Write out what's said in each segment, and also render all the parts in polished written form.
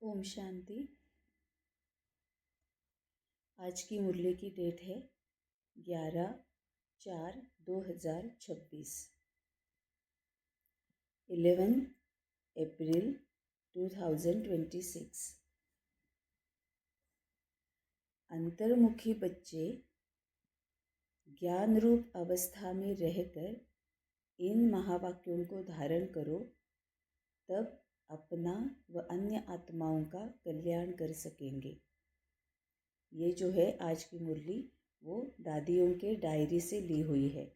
ओम शांति। आज की मुरली की डेट है 11/4/2026, 11 अप्रैल 2026। अंतर्मुखी बच्चे ज्ञान रूप अवस्था में रहकर इन महावाक्यों को धारण करो, तब अपना व अन्य आत्माओं का कल्याण कर सकेंगे। ये जो है आज की मुरली वो दादियों के डायरी से ली हुई है।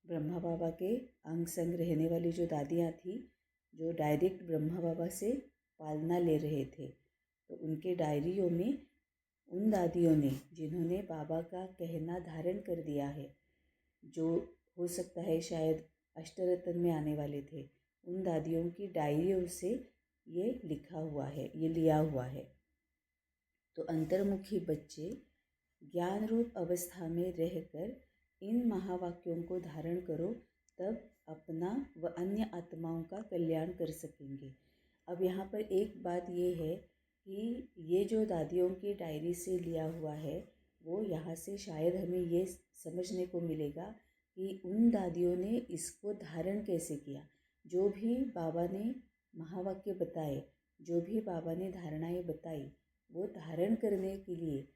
ब्रह्मा बाबा के अंग संग रहने वाली जो दादियाँ थी, जो डायरेक्ट ब्रह्मा बाबा से पालना ले रहे थे, तो उनके डायरियों में उन दादियों ने जिन्होंने बाबा का कहना धारण कर दिया है, जो हो सकता है शायद अष्टरत्न में आने वाले थे, उन दादियों की डायरियों से ये लिखा हुआ है, ये लिया हुआ है। तो अंतर्मुखी बच्चे ज्ञान रूप अवस्था में रहकर इन महावाक्यों को धारण करो, तब अपना व अन्य आत्माओं का कल्याण कर सकेंगे। अब यहाँ पर एक बात ये है कि ये जो दादियों की डायरी से लिया हुआ है, वो यहाँ से शायद हमें ये समझने को मिलेगा कि उन दादियों ने इसको धारण कैसे किया। जो भी बाबा ने महावाक्य बताए, जो भी बाबा ने धारणाएं बताई, वो धारण करने के लिए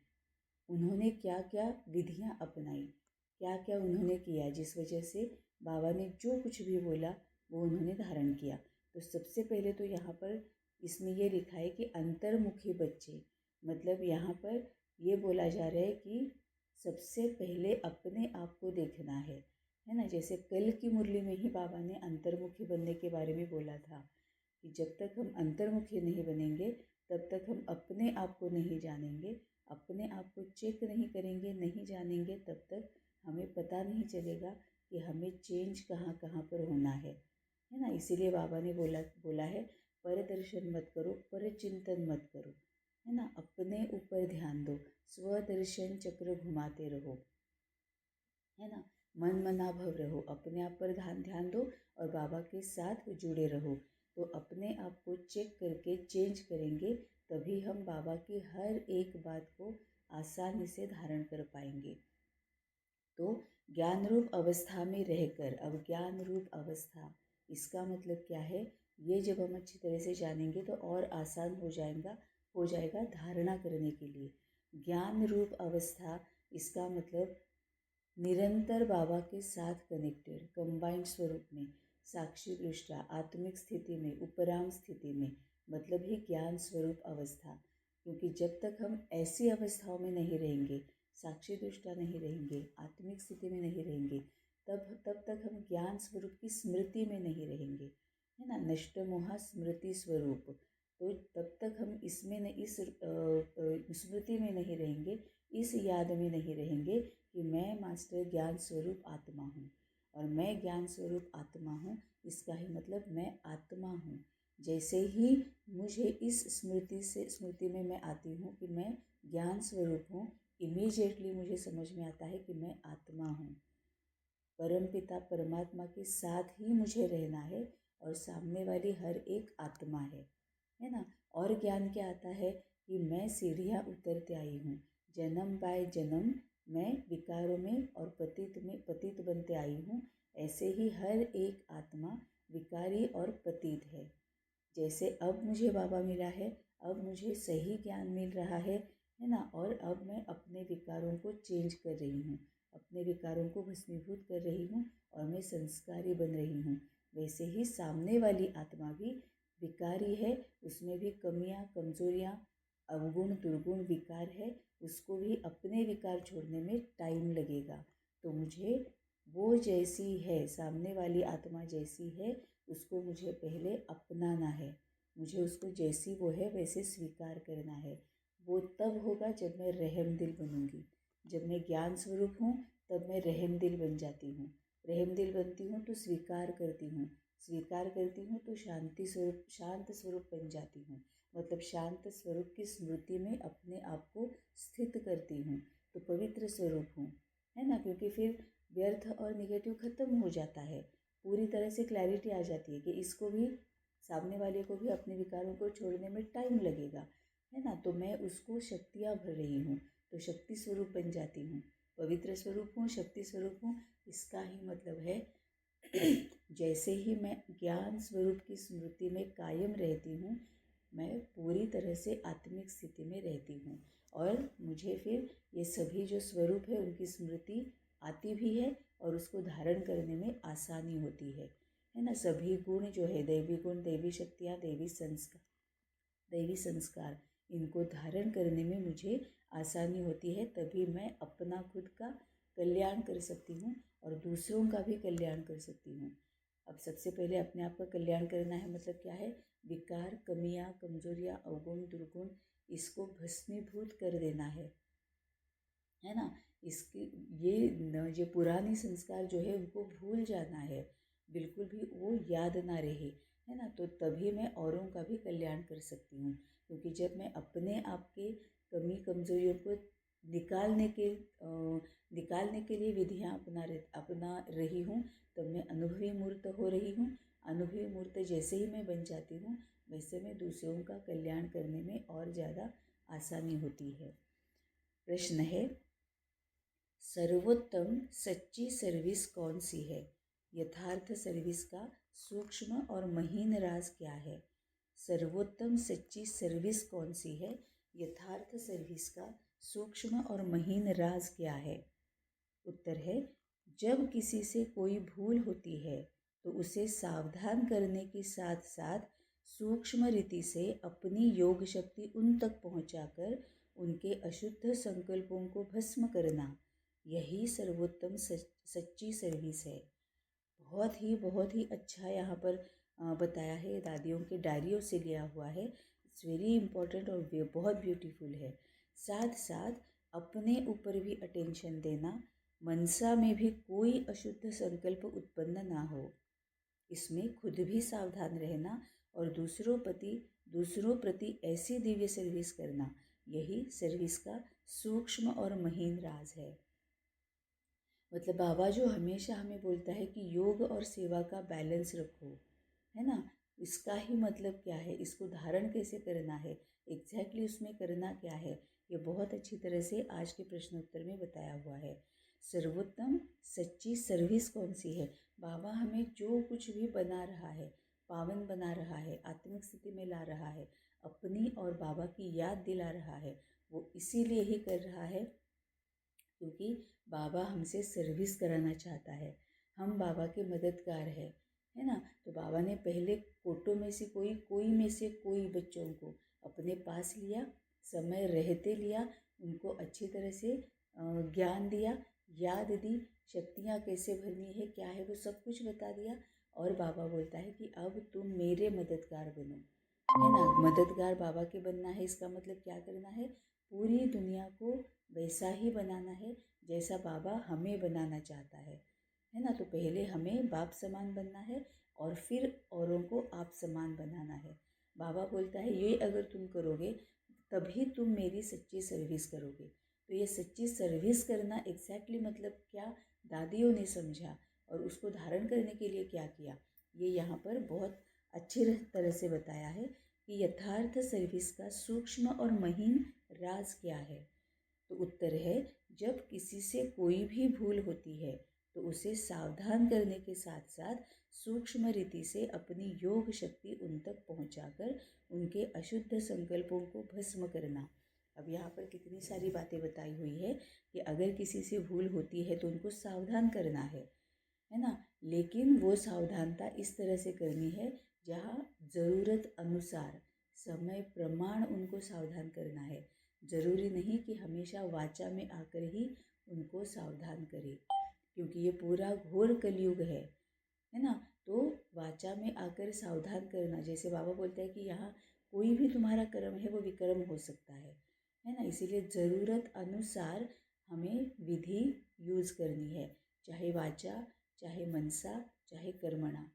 उन्होंने क्या क्या विधियां अपनाई, क्या क्या उन्होंने किया, जिस वजह से बाबा ने जो कुछ भी बोला वो उन्होंने धारण किया। तो सबसे पहले तो यहाँ पर इसमें ये लिखा है कि अंतर्मुखी बच्चे, मतलब यहाँ पर ये बोला जा रहा है कि सबसे पहले अपने आप को देखना है ना। जैसे कल की मुरली में ही बाबा ने अंतर्मुखी बनने के बारे में बोला था कि जब तक हम अंतर्मुखी नहीं बनेंगे तब तक हम अपने आप को नहीं जानेंगे, अपने आप को चेक नहीं करेंगे, नहीं जानेंगे, तब तक हमें पता नहीं चलेगा कि हमें चेंज कहाँ कहाँ पर होना है ना। इसीलिए बाबा ने बोला है पर दर्शन मत करो, पर चिंतन मत करो, है ना। अपने ऊपर ध्यान दो, स्वदर्शन चक्र घुमाते रहो, है ना। मन मना भव रहो, अपने आप पर ध्यान दो और बाबा के साथ जुड़े रहो। तो अपने आप को चेक करके चेंज करेंगे, तभी हम बाबा की हर एक बात को आसानी से धारण कर पाएंगे। तो ज्ञान रूप अवस्था में रहकर, अब ज्ञान रूप अवस्था इसका मतलब क्या है, ये जब हम अच्छी तरह से जानेंगे तो और आसान हो जाएगा धारणा करने के लिए। ज्ञान रूप अवस्था इसका मतलब निरंतर बाबा के साथ कनेक्टेड, कंबाइंड स्वरूप में, साक्षी दृष्टा, आत्मिक स्थिति में, उपराम स्थिति में, मतलब ही ज्ञान स्वरूप अवस्था। क्योंकि जब तक हम ऐसी अवस्थाओं में नहीं रहेंगे, साक्षी दृष्टा नहीं रहेंगे, आत्मिक स्थिति में नहीं रहेंगे, तब तक हम ज्ञान स्वरूप की स्मृति में नहीं रहेंगे, है ना। नष्ट मोहा स्मृति स्वरूप, तो तब तक हम इसमें इस स्मृति में नहीं रहेंगे, इस याद में नहीं रहेंगे कि मैं मास्टर ज्ञान स्वरूप आत्मा हूँ। और मैं ज्ञान स्वरूप आत्मा हूँ, इसका ही मतलब मैं आत्मा हूँ। जैसे ही मुझे इस स्मृति में मैं आती हूँ कि मैं ज्ञान स्वरूप हूँ, इमीडिएटली मुझे समझ में आता है कि मैं आत्मा हूँ। परमपिता परमात्मा के साथ ही मुझे रहना है और सामने वाली हर एक आत्मा है ना। और ज्ञान क्या आता है कि मैं सीढ़ियाँ उतरते आई हूँ, जन्म बाय जन्म मैं विकारों में और पतित बनते आई हूँ। ऐसे ही हर एक आत्मा विकारी और पतित है। जैसे अब मुझे बाबा मिला है, अब मुझे सही ज्ञान मिल रहा है ना। और अब मैं अपने विकारों को चेंज कर रही हूँ, अपने विकारों को भस्मीभूत कर रही हूँ और मैं संस्कारी बन रही हूँ। वैसे ही सामने वाली आत्मा भी विकारी है, उसमें भी कमियाँ, कमजोरियाँ, अवगुण, दुर्गुण, विकार है। उसको भी अपने विकार छोड़ने में टाइम लगेगा। तो मुझे वो जैसी है, सामने वाली आत्मा जैसी है, उसको मुझे पहले अपनाना है, मुझे उसको जैसी वो है वैसे स्वीकार करना है। वो तब होगा जब मैं रहम दिल बनूंगी। जब मैं ज्ञान स्वरूप हूँ तब मैं रहम दिल बन जाती हूँ। रहम दिल बनती हूँ तो स्वीकार करती हूँ, स्वीकार करती हूँ तो शांत स्वरूप बन जाती हूँ। मतलब शांत स्वरूप की स्मृति में अपने आप को स्थित करती हूँ, तो पवित्र स्वरूप हूँ, है ना। क्योंकि फिर व्यर्थ और निगेटिव खत्म हो जाता है, पूरी तरह से क्लैरिटी आ जाती है कि इसको भी सामने वाले को भी अपने विकारों को छोड़ने में टाइम लगेगा, है ना। तो मैं उसको शक्तियाँ भर रही हूँ, तो शक्ति स्वरूप बन जाती हूँ, पवित्र स्वरूप हूँ, शक्ति स्वरूप हूँ। इसका ही मतलब है जैसे ही मैं ज्ञान स्वरूप की स्मृति में कायम रहती हूँ, मैं पूरी तरह से आत्मिक स्थिति में रहती हूँ, और मुझे फिर ये सभी जो स्वरूप है उनकी स्मृति आती भी है और उसको धारण करने में आसानी होती है ना। सभी गुण जो है, दैवी गुण, दैवी शक्तियाँ, दैवी संस्कार, इनको धारण करने में मुझे आसानी होती है, तभी मैं अपना खुद का कल्याण कर सकती हूँ और दूसरों का भी कल्याण कर सकती हूँ। अब सबसे पहले अपने आप का कल्याण करना है, मतलब क्या है, विकार, कमियाँ, कमजोरियाँ, अवगुण, दुर्गुण, इसको भस्मीभूत कर देना है ना। इसकी ये पुरानी संस्कार जो है उनको भूल जाना है, बिल्कुल भी वो याद ना रहे, है ना। तो तभी मैं औरों का भी कल्याण कर सकती हूँ, क्योंकि जब मैं अपने आप के कमी कमजोरियों को निकालने के निकालने के लिए विधियाँ अपना रही हूँ, तब मैं अनुभवी मूर्त हो रही हूँ। अनुभवी मूर्त जैसे ही मैं बन जाती हूँ, वैसे में दूसरों का कल्याण करने में और ज़्यादा आसानी होती है। प्रश्न है, सर्वोत्तम सच्ची सर्विस कौन सी है? यथार्थ सर्विस का सूक्ष्म और महीन राज क्या है? सर्वोत्तम सच्ची सर्विस कौन सी है? यथार्थ सर्विस का सूक्ष्म और महीन राज क्या है? उत्तर है, जब किसी से कोई भूल होती है तो उसे सावधान करने के साथ साथ सूक्ष्म रीति से अपनी योग शक्ति उन तक पहुंचाकर उनके अशुद्ध संकल्पों को भस्म करना, यही सर्वोत्तम सच्ची सर्विस है। बहुत ही अच्छा यहाँ पर बताया है, दादियों के डायरियों से लिया हुआ है। इट्स वेरी इम्पोर्टेंट और बहुत ब्यूटीफुल है। साथ साथ अपने ऊपर भी अटेंशन देना, मनसा में भी कोई अशुद्ध संकल्प उत्पन्न ना हो, इसमें खुद भी सावधान रहना और दूसरों प्रति ऐसी दिव्य सर्विस करना, यही सर्विस का सूक्ष्म और महीन राज है। मतलब बाबा जो हमेशा हमें बोलता है कि योग और सेवा का बैलेंस रखो, है ना। इसका ही मतलब क्या है, इसको धारण कैसे करना है, एग्जैक्टली उसमें करना क्या है, ये बहुत अच्छी तरह से आज के प्रश्न उत्तर में बताया हुआ है। सर्वोत्तम सच्ची सर्विस कौन सी है? बाबा हमें जो कुछ भी बना रहा है, पावन बना रहा है, आत्मिक स्थिति में ला रहा है, अपनी और बाबा की याद दिला रहा है, वो इसीलिए ही कर रहा है क्योंकि बाबा हमसे सर्विस कराना चाहता है। हम बाबा के मददगार है ना। तो बाबा ने पहले कोटों में से कोई बच्चों को अपने पास लिया, समय रहते लिया, उनको अच्छी तरह से ज्ञान दिया, याद दी, शक्तियाँ कैसे भरनी है, क्या है, वो सब कुछ बता दिया। और बाबा बोलता है कि अब तुम मेरे मददगार बनो, है ना। मददगार बाबा के बनना है, इसका मतलब क्या करना है, पूरी दुनिया को वैसा ही बनाना है जैसा बाबा हमें बनाना चाहता है ना। तो पहले हमें बाप समान बनना है और फिर औरों को आप समान बनाना है। बाबा बोलता है ये अगर तुम करोगे तभी तुम मेरी सच्ची सर्विस करोगे। तो ये सच्ची सर्विस करना एग्जैक्टली मतलब क्या, दादियों ने समझा और उसको धारण करने के लिए क्या किया, ये यहाँ पर बहुत अच्छी तरह से बताया है कि यथार्थ सर्विस का सूक्ष्म और महीन राज क्या है। तो उत्तर है, जब किसी से कोई भी भूल होती है तो उसे सावधान करने के साथ साथ सूक्ष्म रीति से अपनी योग शक्ति उन तक पहुंचाकर उनके अशुद्ध संकल्पों को भस्म करना। अब यहाँ पर कितनी सारी बातें बताई हुई है कि अगर किसी से भूल होती है तो उनको सावधान करना है ना। लेकिन वो सावधानता इस तरह से करनी है जहाँ ज़रूरत अनुसार समय प्रमाण उनको सावधान करना है। ज़रूरी नहीं कि हमेशा वाचा में आकर ही उनको सावधान करें, क्योंकि ये पूरा घोर कलयुग है ना। तो वाचा में आकर सावधान करना, जैसे बाबा बोलते हैं कि यहाँ कोई भी तुम्हारा कर्म है वो विकर्म हो सकता है ना। इसीलिए ज़रूरत अनुसार हमें विधि यूज़ करनी है, चाहे वाचा, चाहे मनसा, चाहे कर्मणा,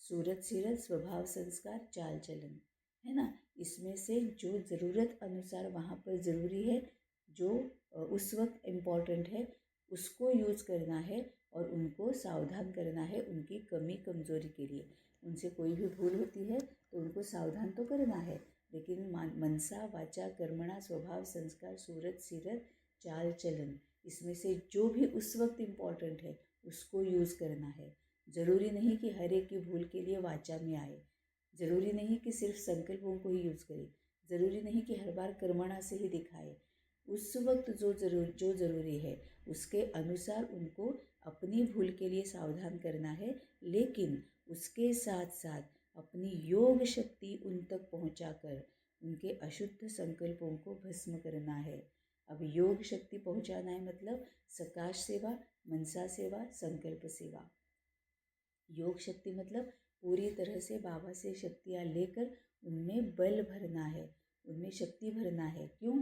सूरत सीरत, स्वभाव संस्कार, चाल चलन, है ना। इसमें से जो ज़रूरत अनुसार वहाँ पर ज़रूरी है, जो उस वक्त इम्पॉर्टेंट है, उसको यूज़ करना है और उनको सावधान करना है उनकी कमी कमज़ोरी के लिए। उनसे कोई भी भूल होती है तो उनको सावधान तो करना है, लेकिन मनसा वाचा कर्मणा स्वभाव संस्कार सूरत सीरत चाल चलन, इसमें से जो भी उस वक्त इम्पॉर्टेंट है उसको यूज़ करना है। ज़रूरी नहीं कि हर एक की भूल के लिए वाचा में आए, ज़रूरी नहीं कि सिर्फ संकल्पों को ही यूज़ करे, ज़रूरी नहीं कि हर बार कर्मणा से ही दिखाए। उस वक्त जो ज़रूरी है उसके अनुसार उनको अपनी भूल के लिए सावधान करना है, लेकिन उसके साथ साथ अपनी योग शक्ति उन तक पहुंचाकर उनके अशुद्ध संकल्पों को भस्म करना है। अब योग शक्ति पहुंचाना है मतलब सकाश सेवा, मनसा सेवा, संकल्प सेवा। योग शक्ति मतलब पूरी तरह से बाबा से शक्तियाँ लेकर उनमें बल भरना है, उनमें शक्ति भरना है। क्यों?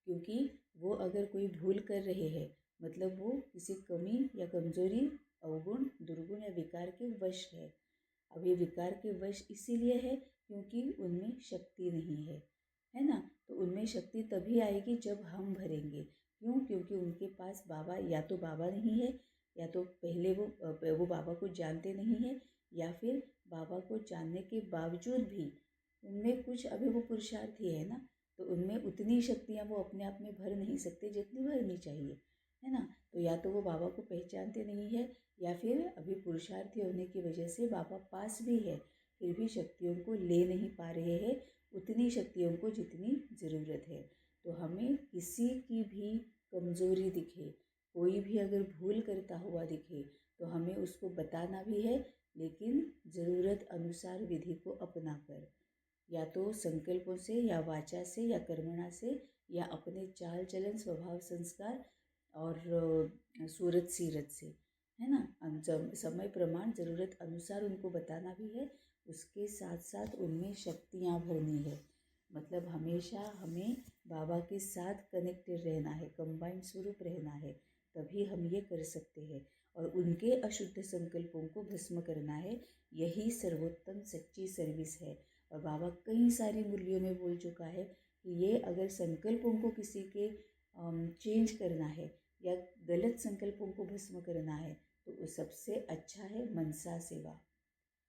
क्योंकि वो अगर कोई भूल कर रहे हैं मतलब वो किसी कमी या कमजोरी, अवगुण, दुर्गुण या विकार के वश है। अब ये विकार के वश इसीलिए है क्योंकि उनमें शक्ति नहीं है ना। तो उनमें शक्ति तभी आएगी जब हम भरेंगे। क्यों? क्योंकि उनके पास बाबा, या तो बाबा नहीं है, या तो पहले वो बाबा को जानते नहीं है, या फिर बाबा को जानने के बावजूद भी उनमें कुछ अभी वो पुरुषार्थी है ना, तो उनमें उतनी शक्तियाँ वो अपने आप में भर नहीं सकते जितनी भरनी चाहिए, है ना। तो या तो वो बाबा को पहचानते नहीं है, या फिर अभी पुरुषार्थी होने की वजह से बाबा पास भी है फिर भी शक्तियों को ले नहीं पा रहे हैं, उतनी शक्तियों को जितनी ज़रूरत है। तो हमें किसी की भी कमज़ोरी दिखे, कोई भी अगर भूल करता हुआ दिखे तो हमें उसको बताना भी है, लेकिन ज़रूरत अनुसार विधि को अपना कर, या तो संकल्पों से या वाचा से या कर्मणा से या अपने चाल चलन, स्वभाव, संस्कार और सूरत सीरत से, है ना। समय प्रमाण ज़रूरत अनुसार उनको बताना भी है, उसके साथ साथ उनमें शक्तियाँ भरनी है। मतलब हमेशा हमें बाबा के साथ कनेक्टेड रहना है, कंबाइंड स्वरूप रहना है, तभी हम ये कर सकते हैं। और उनके अशुद्ध संकल्पों को भस्म करना है, यही सर्वोत्तम सच्ची सर्विस है। और बाबा कई सारी मुरलियों में बोल चुका है कि ये अगर संकल्पों को किसी के चेंज करना है या गलत संकल्पों को भस्म करना है तो सबसे अच्छा है मनसा सेवा,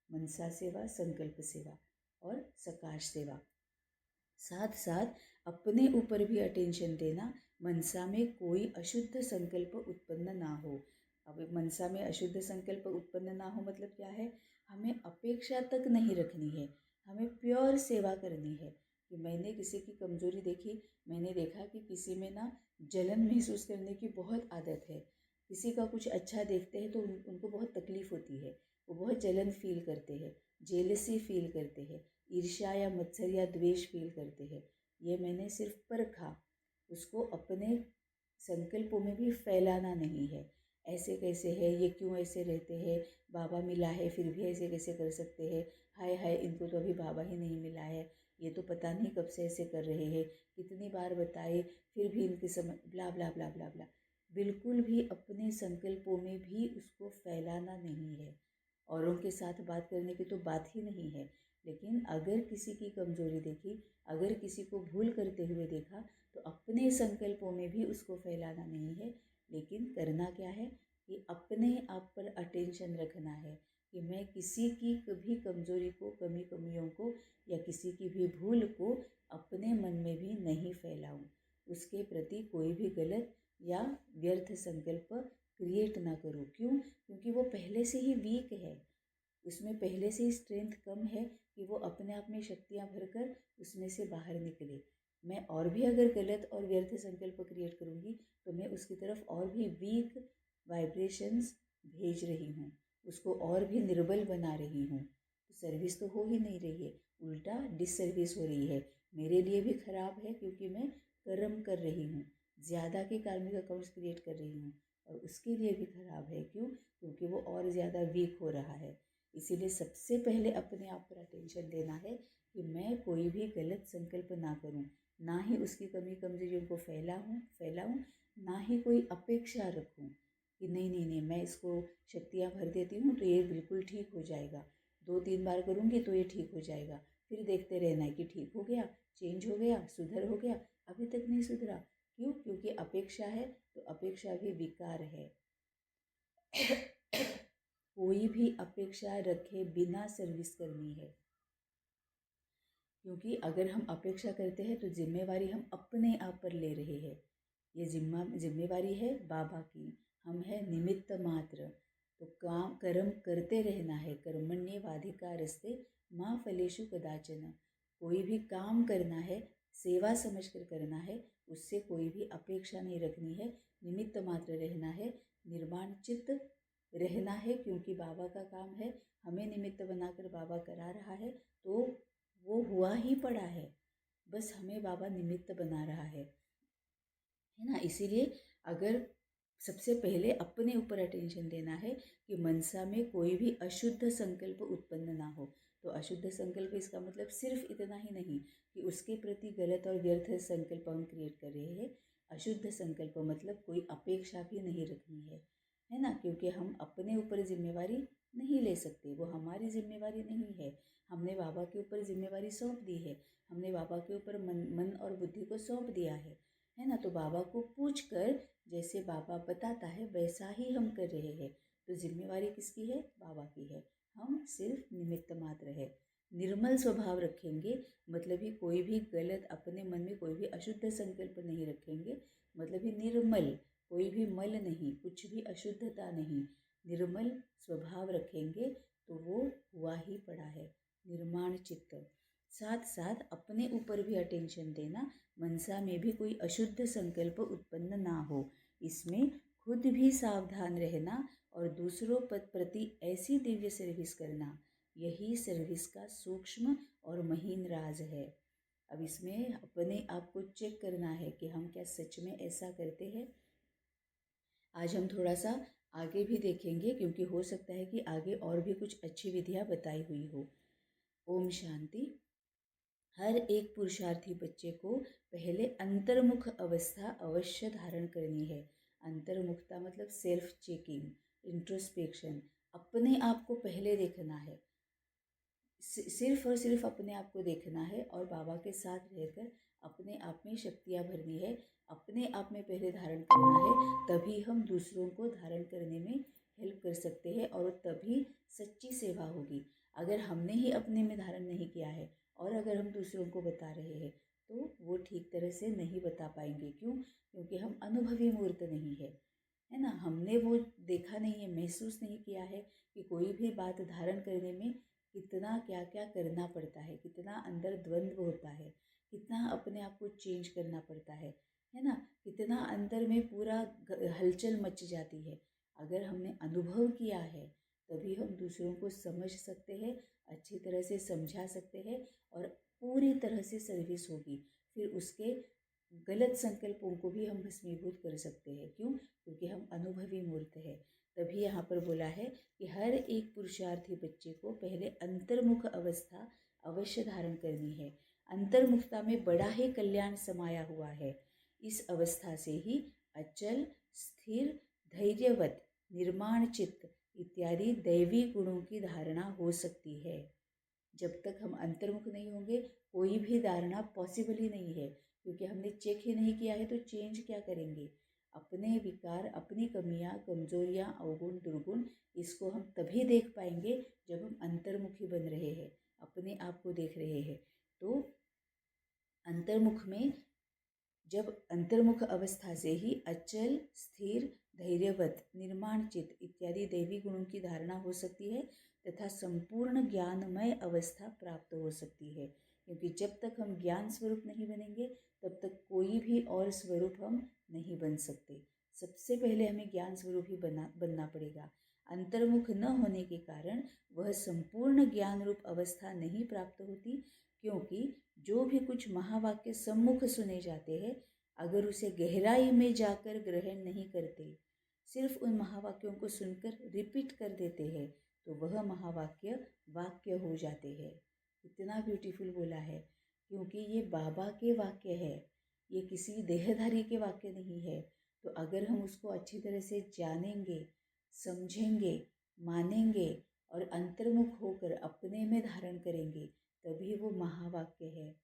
मनसा सेवा, संकल्प सेवा और सकाश सेवा। साथ साथ अपने ऊपर भी अटेंशन देना, मनसा में कोई अशुद्ध संकल्प उत्पन्न ना हो। अब मनसा में अशुद्ध संकल्प उत्पन्न ना हो मतलब क्या है, हमें अपेक्षा तक नहीं रखनी है, हमें प्योर सेवा करनी है। कि मैंने किसी की कमज़ोरी देखी, मैंने देखा कि किसी में ना जलन महसूस करने की बहुत आदत है, किसी का कुछ अच्छा देखते हैं तो उनको बहुत तकलीफ़ होती है, वो बहुत जलन फील करते हैं, जेलसी फील करते हैं, ईर्ष्या या मत्सर या द्वेष फील करते हैं। ये मैंने सिर्फ परखा, उसको अपने संकल्पों में भी फैलाना नहीं है। ऐसे कैसे है, ये क्यों ऐसे रहते हैं, बाबा मिला है फिर भी ऐसे कैसे कर सकते हैं, हाय हाय इनको तो अभी बाबा ही नहीं मिला है, ये तो पता नहीं कब से ऐसे कर रहे हैं, कितनी बार बताए फिर भी इनके समझ, ब्ला ब्ला ब्ला ब्ला ब्ला। बिल्कुल भी अपने संकल्पों में भी उसको फैलाना नहीं है। औरों के साथ बात करने की तो बात ही नहीं है, लेकिन अगर किसी की कमज़ोरी देखी, अगर किसी को भूल करते हुए देखा तो अपने संकल्पों में भी उसको फैलाना नहीं है, लेकिन करना क्या है कि अपने आप पर अटेंशन रखना है कि मैं किसी की कभी कमज़ोरी को, कमी कमियों को या किसी की भी भूल को अपने मन में भी नहीं फैलाऊं, उसके प्रति कोई भी गलत या व्यर्थ संकल्प क्रिएट ना करूं। क्यों? क्योंकि वो पहले से ही वीक है, उसमें पहले से ही स्ट्रेंथ कम है कि वो अपने आप में शक्तियाँ भरकर उसमें से बाहर निकले। मैं और भी अगर गलत और व्यर्थ संकल्प क्रिएट करूँगी तो मैं उसकी तरफ और भी वीक वाइब्रेशंस भेज रही हूँ, उसको और भी निर्बल बना रही हूँ। तो सर्विस तो हो ही नहीं रही है, उल्टा डिससर्विस हो रही है। मेरे लिए भी खराब है क्योंकि मैं कर्म कर रही हूँ, ज़्यादा के कार्मिक अकाउंट्स क्रिएट कर रही हूँ, और उसके लिए भी खराब है। क्यों? क्योंकि वो और ज़्यादा वीक हो रहा है। इसीलिए सबसे पहले अपने आप पर अटेंशन देना है कि मैं कोई भी गलत संकल्प ना करूं, ना ही उसकी कमी कमजोरियों को फैलाऊं, ना ही कोई अपेक्षा रखूं कि नहीं नहीं नहीं मैं इसको शक्तियाँ भर देती हूँ तो ये बिल्कुल ठीक हो जाएगा, 2-3 बार करूँगी तो ये ठीक हो जाएगा, फिर देखते रहना है कि ठीक हो गया, चेंज हो गया, सुधर हो गया, अभी तक नहीं सुधरा। क्यों? क्योंकि अपेक्षा है, तो अपेक्षा भी विकार है। कोई भी अपेक्षा रखे बिना सर्विस करनी है। क्योंकि अगर हम अपेक्षा करते हैं तो जिम्मेवारी हम अपने आप पर ले रहे हैं। ये जिम्मेवारी है बाबा की, हम है निमित्त मात्र। तो काम कर्म करते रहना है। कर्मण्येवाधिकारस्ते माँ फलेषु कदाचन। कोई भी काम करना है, सेवा समझकर करना है, उससे कोई भी अपेक्षा नहीं रखनी है, निमित्त मात्र रहना है, निर्माण चित्त रहना है। क्योंकि बाबा का काम है, हमें निमित्त बनाकर बाबा करा रहा है, तो वो हुआ ही पड़ा है, बस हमें बाबा निमित्त बना रहा है ना। इसीलिए अगर सबसे पहले अपने ऊपर अटेंशन देना है कि मनसा में कोई भी अशुद्ध संकल्प उत्पन्न ना हो। तो अशुद्ध संकल्प इसका मतलब सिर्फ इतना ही नहीं कि उसके प्रति गलत और व्यर्थ संकल्प हम क्रिएट कर रहे हैं। अशुद्ध संकल्प मतलब कोई अपेक्षा भी नहीं रखनी है ना। क्योंकि हम अपने ऊपर जिम्मेवारी नहीं ले सकते, वो हमारी जिम्मेवारी नहीं है। हमने बाबा के ऊपर जिम्मेवारी सौंप दी है, हमने बाबा के ऊपर मन और बुद्धि को सौंप दिया है ना। तो बाबा को पूछ कर जैसे बाबा बताता है वैसा ही हम कर रहे हैं। तो जिम्मेवारी किसकी है? बाबा की है, हम सिर्फ निमित्त मात्र है। निर्मल स्वभाव रखेंगे मतलब ही कोई भी गलत अपने मन में कोई भी अशुद्ध संकल्प नहीं रखेंगे, मतलब ही निर्मल, कोई भी मल नहीं, कुछ भी अशुद्धता नहीं, निर्मल स्वभाव रखेंगे तो वो हुआ ही पड़ा है, निर्माण चित्त। साथ साथ अपने ऊपर भी अटेंशन देना, मनसा में भी कोई अशुद्ध संकल्प उत्पन्न ना हो, इसमें खुद भी सावधान रहना और दूसरों प्रति ऐसी दिव्य सर्विस करना, यही सर्विस का सूक्ष्म और महीन राज है। अब इसमें अपने आप को चेक करना है कि हम क्या सच में ऐसा करते हैं। आज हम थोड़ा सा आगे भी देखेंगे क्योंकि हो सकता है कि आगे और भी कुछ अच्छी विधियाँ बताई हुई हो। ओम शांति। हर एक पुरुषार्थी बच्चे को पहले अंतर्मुख अवस्था अवश्य धारण करनी है। अंतर्मुखता मतलब सेल्फ चेकिंग, इंट्रोस्पेक्शन, अपने आप को पहले देखना है, सिर्फ और सिर्फ अपने आप को देखना है और बाबा के साथ रहकर अपने आप में शक्तियाँ भरनी है, अपने आप में पहले धारण करना है, तभी हम दूसरों को धारण करने में हेल्प कर सकते हैं और तभी सच्ची सेवा होगी। अगर हमने ही अपने में धारण नहीं किया है और अगर हम दूसरों को बता रहे हैं तो वो ठीक तरह से नहीं बता पाएंगे। क्यों? क्योंकि हम अनुभवी मूर्त नहीं है ना। हमने वो देखा नहीं है, महसूस नहीं किया है कि कोई भी बात धारण करने में कितना क्या क्या करना पड़ता है, कितना अंदर द्वंद्व होता है, कितना अपने आप को चेंज करना पड़ता है ना, कितना अंदर में पूरा हलचल मच जाती है। अगर हमने अनुभव किया है तभी हम दूसरों को समझ सकते हैं, अच्छी तरह से समझा सकते हैं और पूरी तरह से सर्विस होगी। फिर उसके गलत संकल्पों को भी हम भस्मीभूत कर सकते हैं। क्यों? क्योंकि हम अनुभवी मूर्त है। तभी यहाँ पर बोला है कि हर एक पुरुषार्थी बच्चे को पहले अंतर्मुख अवस्था अवश्य धारण करनी है। अंतर्मुखता में बड़ा ही कल्याण समाया हुआ है। इस अवस्था से ही अचल, स्थिर, धैर्यवत, निर्माण चित्त इत्यादि दैवी गुणों की धारणा हो सकती है। जब तक हम अंतर्मुख नहीं होंगे कोई भी धारणा पॉसिबल ही नहीं है, क्योंकि हमने चेक ही नहीं किया है तो चेंज क्या करेंगे। अपने विकार, अपनी कमियां, कमजोरियां, अवगुण, दुर्गुण, इसको हम तभी देख पाएंगे जब हम अंतर्मुखी बन रहे हैं, अपने आप को देख रहे हैं। तो अंतर्मुख में जब अंतर्मुख अवस्था से ही अचल, स्थिर, धैर्यवत, निर्माण चित्त इत्यादि दैवी गुणों की धारणा हो सकती है तथा संपूर्ण ज्ञानमय अवस्था प्राप्त हो सकती है। क्योंकि जब तक हम ज्ञान स्वरूप नहीं बनेंगे तब तक कोई भी और स्वरूप हम नहीं बन सकते। सबसे पहले हमें ज्ञान स्वरूप ही बनना पड़ेगा। अंतर्मुख न होने के कारण वह संपूर्ण ज्ञान रूप अवस्था नहीं प्राप्त होती, क्योंकि जो भी कुछ महावाक्य सम्मुख सुने जाते हैं अगर उसे गहराई में जाकर ग्रहण नहीं करते, सिर्फ उन महावाक्यों को सुनकर रिपीट कर देते हैं तो वह महावाक्य वाक्य हो जाते हैं। इतना ब्यूटीफुल बोला है, क्योंकि ये बाबा के वाक्य है, ये किसी देहधारी के वाक्य नहीं है। तो अगर हम उसको अच्छी तरह से जानेंगे, समझेंगे, मानेंगे और अंतर्मुख होकर अपने में धारण करेंगे तभी वो महावाक्य है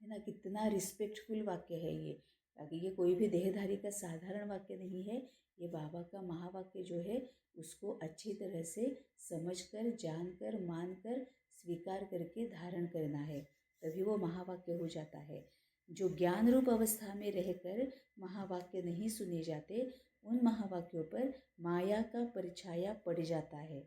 ना। कितना रिस्पेक्टफुल वाक्य है ये, ताकि ये कोई भी देहधारी का साधारण वाक्य नहीं है, ये बाबा का महावाक्य जो है उसको अच्छी तरह से समझकर, जानकर, मानकर, स्वीकार करके धारण करना है, तभी वो महावाक्य हो जाता है। जो ज्ञान रूप अवस्था में रहकर महावाक्य नहीं सुने जाते, उन महावाक्यों पर माया का परछाया पड़ जाता है,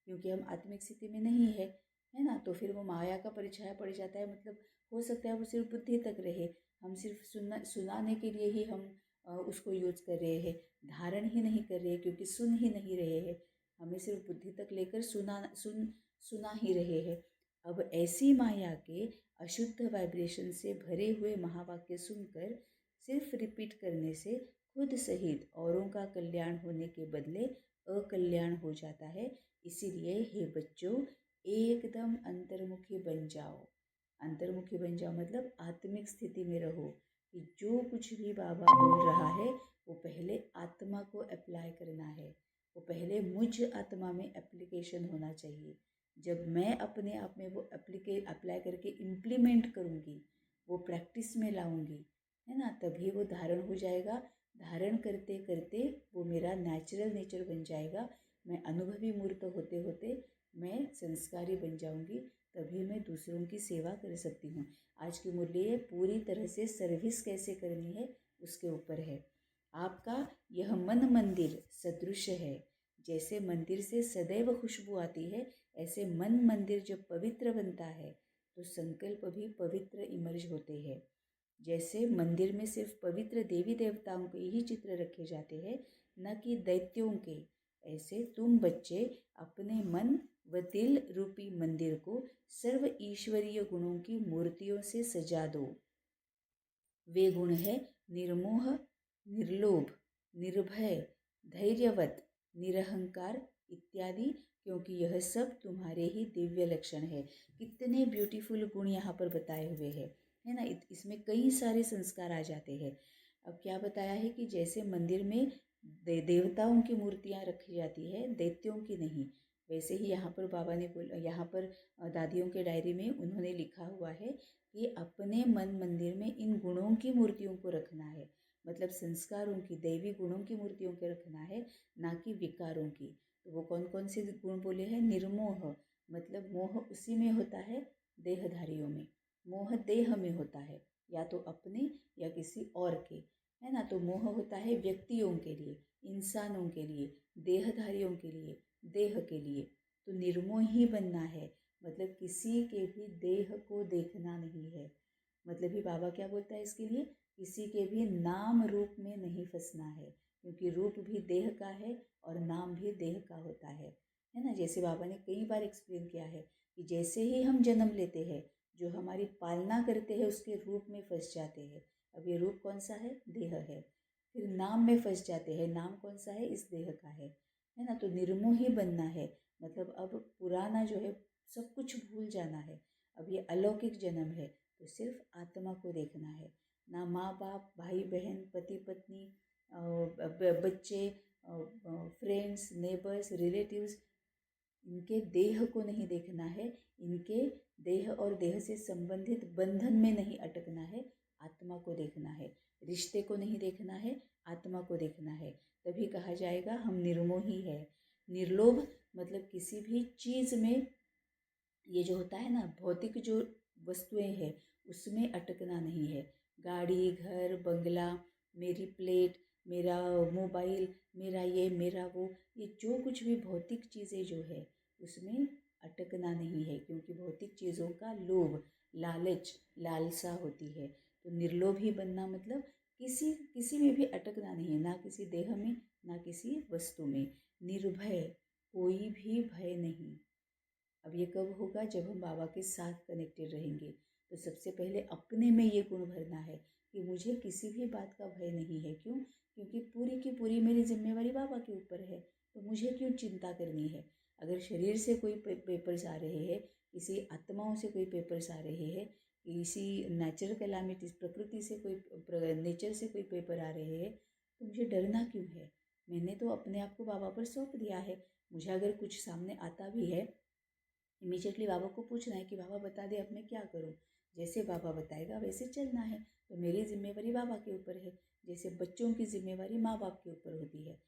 क्योंकि हम आत्मिक स्थिति में नहीं है ना। तो फिर वो माया का परछाया पड़ जाता है, मतलब हो सकता है वो सिर्फ बुद्धि तक रहे, हम सिर्फ सुनाने के लिए ही हम उसको यूज कर रहे हैं, धारण ही नहीं कर रहे, क्योंकि सुन ही नहीं रहे हैं, हमें सिर्फ बुद्धि तक लेकर सुना ही रहे हैं। अब ऐसी माया के अशुद्ध वाइब्रेशन से भरे हुए महावाक्य सुनकर सिर्फ रिपीट करने से खुद सहित औरों का कल्याण होने के बदले अकल्याण हो जाता है। इसीलिए हे बच्चों, एकदम अंतर्मुखी बन जाओ। अंतर्मुखी बन जाओ मतलब आत्मिक स्थिति में रहो, कि जो कुछ भी बाबा बोल रहा है वो पहले आत्मा को अप्लाई करना है, वो पहले मुझ आत्मा में एप्लीकेशन होना चाहिए। जब मैं अपने आप में वो अप्लाई करके इम्प्लीमेंट करूँगी, वो प्रैक्टिस में लाऊंगी, है ना, तभी वो धारण हो जाएगा। धारण करते करते वो मेरा नेचुरल नेचर बन जाएगा। मैं अनुभवी मूर्त होते होते मैं संस्कारी बन जाऊंगी, तभी मैं दूसरों की सेवा कर सकती हूँ। आज की मुरली पूरी तरह से सर्विस कैसे करनी है उसके ऊपर है। आपका यह मन मंदिर सदृश है। जैसे मंदिर से सदैव खुशबू आती है, ऐसे मन मंदिर जब पवित्र बनता है तो संकल्प भी पवित्र इमर्ज होते हैं। जैसे मंदिर में सिर्फ पवित्र देवी देवताओं के ही चित्र रखे जाते हैं, न कि दैत्यों के, ऐसे तुम बच्चे अपने मन व दिल रूपी मंदिर को सर्व ईश्वरीय गुणों की मूर्तियों से सजा दो। वे गुण है निर्मोह, निर्लोभ, निर्भय, धैर्यवत, निरहंकार इत्यादि, क्योंकि यह सब तुम्हारे ही दिव्य लक्षण है। कितने ब्यूटीफुल गुण यहाँ पर बताए हुए हैं, है ना। इसमें कई सारे संस्कार आ जाते हैं। अब क्या बताया है कि जैसे मंदिर में देवताओं की मूर्तियाँ रखी जाती है, दैत्यों की नहीं, वैसे ही यहाँ पर बाबा ने यहाँ पर दादियों के डायरी में उन्होंने लिखा हुआ है कि अपने मन मंदिर में इन गुणों की मूर्तियों को रखना है, मतलब संस्कारों की, दैवी गुणों की मूर्तियों को रखना है, ना कि विकारों की। तो वो कौन कौन से गुण बोले हैं? निर्मोह, मतलब मोह उसी में होता है देहधारियों में, मोह देह में होता है, या तो अपने या किसी और के, है ना। तो मोह होता है व्यक्तियों के लिए, इंसानों के लिए, देहधारियों के लिए, देह के लिए। तो निर्मोह ही बनना है, मतलब किसी के भी देह को देखना नहीं है। मतलब ही बाबा क्या बोलता है इसके लिए? किसी के भी नाम रूप में नहीं फंसना है, क्योंकि रूप भी देह का है और नाम भी देह का होता है ना। जैसे बाबा ने कई बार एक्सप्लेन किया है कि जैसे ही हम जन्म लेते हैं, जो हमारी पालना करते हैं उसके रूप में फंस जाते हैं। अब ये रूप कौन सा है? देह है। फिर नाम में फंस जाते हैं, नाम कौन सा है? इस देह का है ना। तो निर्मोह ही बनना है, मतलब अब पुराना जो है सब कुछ भूल जाना है। अब ये अलौकिक जन्म है, तो सिर्फ आत्मा को देखना है, ना माँ बाप, भाई बहन, पति पत्नी, बच्चे, फ्रेंड्स, नेबर्स, रिलेटिव्स, इनके देह को नहीं देखना है, इनके देह और देह से संबंधित बंधन में नहीं अटकना है, आत्मा को देखना है। रिश्ते को नहीं देखना है, आत्मा को देखना है, तभी कहा जाएगा हम निर्मोही है। निर्लोभ मतलब किसी भी चीज़ में, ये जो होता है ना भौतिक जो वस्तुएं हैं उसमें अटकना नहीं है। गाड़ी, घर, बंगला, मेरी प्लेट, मेरा मोबाइल, मेरा ये, मेरा वो, ये जो कुछ भी भौतिक चीज़ें जो है उसमें अटकना नहीं है, क्योंकि भौतिक चीज़ों का लोभ, लालच, लालसा होती है। तो निर्लोभ ही बनना मतलब किसी में भी अटकना नहीं है, ना किसी देह में, ना किसी वस्तु में। निर्भय, कोई भी भय नहीं। अब ये कब होगा? जब हम बाबा के साथ कनेक्टेड रहेंगे। तो सबसे पहले अपने में ये गुण भरना है कि मुझे किसी भी बात का भय नहीं है। क्यों? क्योंकि पूरी की पूरी मेरी जिम्मेवारी बाबा के ऊपर है, तो मुझे क्यों चिंता करनी है। अगर शरीर से कोई पेपर्स आ रहे हैं, किसी आत्माओं से कोई पेपर्स आ रहे हैं, किसी नेचुरल कैलामिटीज, प्रकृति से कोई, नेचर से कोई पेपर आ रहे हैं, तो मुझे डरना क्यों है? मैंने तो अपने आप को बाबा पर सौंप दिया है। मुझे अगर कुछ सामने आता भी है, इमीडिएटली बाबा को पूछना है कि बाबा बता दे अब मैं क्या करूं। जैसे बाबा बताएगा वैसे चलना है। तो मेरी जिम्मेवारी बाबा के ऊपर है, जैसे बच्चों की जिम्मेवारी माँ बाप के ऊपर होती है।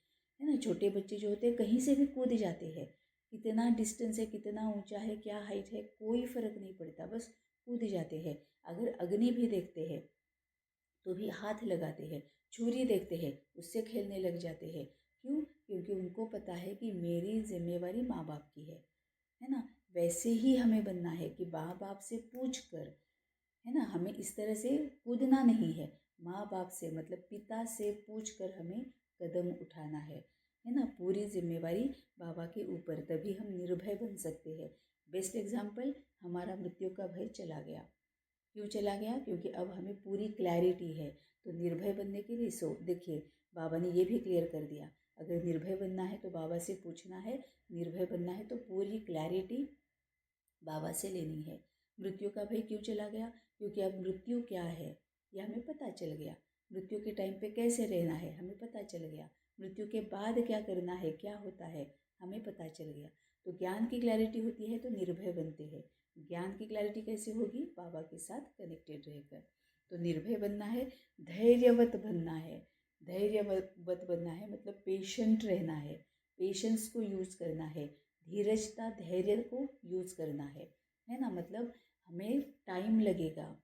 है ना। छोटे बच्चे जो होते हैं कहीं से भी कूद जाते हैं, कितना डिस्टेंस है, कितना ऊंचा है, क्या हाइट है, कोई फर्क नहीं पड़ता, बस कूद जाते हैं। अगर अग्नि भी देखते हैं तो भी हाथ लगाते हैं, छुरी देखते हैं उससे खेलने लग जाते हैं। क्यों? क्योंकि उनको पता है कि मेरी जिम्मेवारी माँ बाप की है ना। वैसे ही हमें बनना है कि माँ बाप से पूछ कर, है ना, हमें इस तरह से कूदना नहीं है। माँ बाप से मतलब पिता से पूछ कर हमें कदम उठाना है ना। पूरी जिम्मेवारी बाबा के ऊपर, तभी हम निर्भय बन सकते हैं। बेस्ट एग्जाम्पल, हमारा मृत्यु का भय चला गया। क्यों चला गया? क्योंकि अब हमें पूरी क्लैरिटी है। तो निर्भय बनने के लिए देखिए बाबा ने ये भी क्लियर कर दिया, अगर निर्भय बनना है तो बाबा से पूछना है, निर्भय बनना है तो पूरी क्लैरिटी बाबा से लेनी है। मृत्यु का भय क्यों चला गया? क्योंकि अब मृत्यु क्या है यह हमें पता चल गया। मृत्यु के टाइम पे कैसे रहना है हमें पता चल गया। मृत्यु के बाद क्या करना है, क्या होता है, हमें पता चल गया। तो ज्ञान की क्लैरिटी होती है तो निर्भय बनते हैं। ज्ञान की क्लैरिटी कैसे होगी? बाबा के साथ कनेक्टेड रहकर। तो निर्भय बनना है, धैर्यवत बनना है। धैर्यवत बनना है मतलब पेशेंट रहना है, पेशेंस को यूज़ करना है, धीरजता धैर्य को यूज़ करना है ना। मतलब हमें टाइम लगेगा।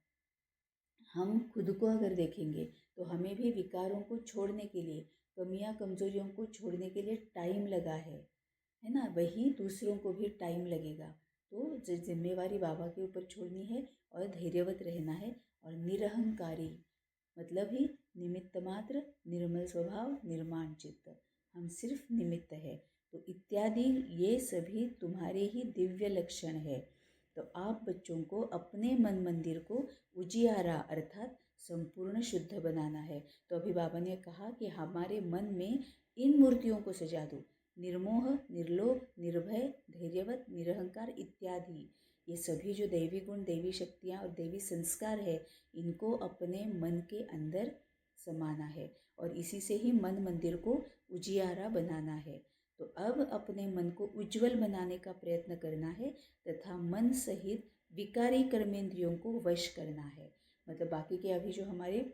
हम खुद को अगर देखेंगे तो हमें भी विकारों को छोड़ने के लिए, कमियां कमजोरियों को छोड़ने के लिए टाइम लगा है ना। वही दूसरों को भी टाइम लगेगा। तो जिम्मेवारी बाबा के ऊपर छोड़नी है और धैर्यवत रहना है। और निरहंकारी मतलब ही निमित्त मात्र, निर्मल स्वभाव, निर्माण चित्त, हम सिर्फ निमित्त है। तो इत्यादि ये सभी तुम्हारे ही दिव्य लक्षण है। तो आप बच्चों को अपने मन मंदिर को उजियारा अर्थात संपूर्ण शुद्ध बनाना है। तो अभी बाबा ने कहा कि हमारे मन में इन मूर्तियों को सजा दो, निर्मोह, निर्लोभ, निर्भय, धैर्यवत, निरहंकार इत्यादि। ये सभी जो दैवी गुण, दैवी शक्तियाँ और दैवी संस्कार है, इनको अपने मन के अंदर समाना है और इसी से ही मन मंदिर को उजियारा बनाना है। तो अब अपने मन को उज्जवल बनाने का प्रयत्न करना है तथा मन सहित विकारी कर्मेंद्रियों को वश करना है। मतलब बाकी के अभी जो हमारे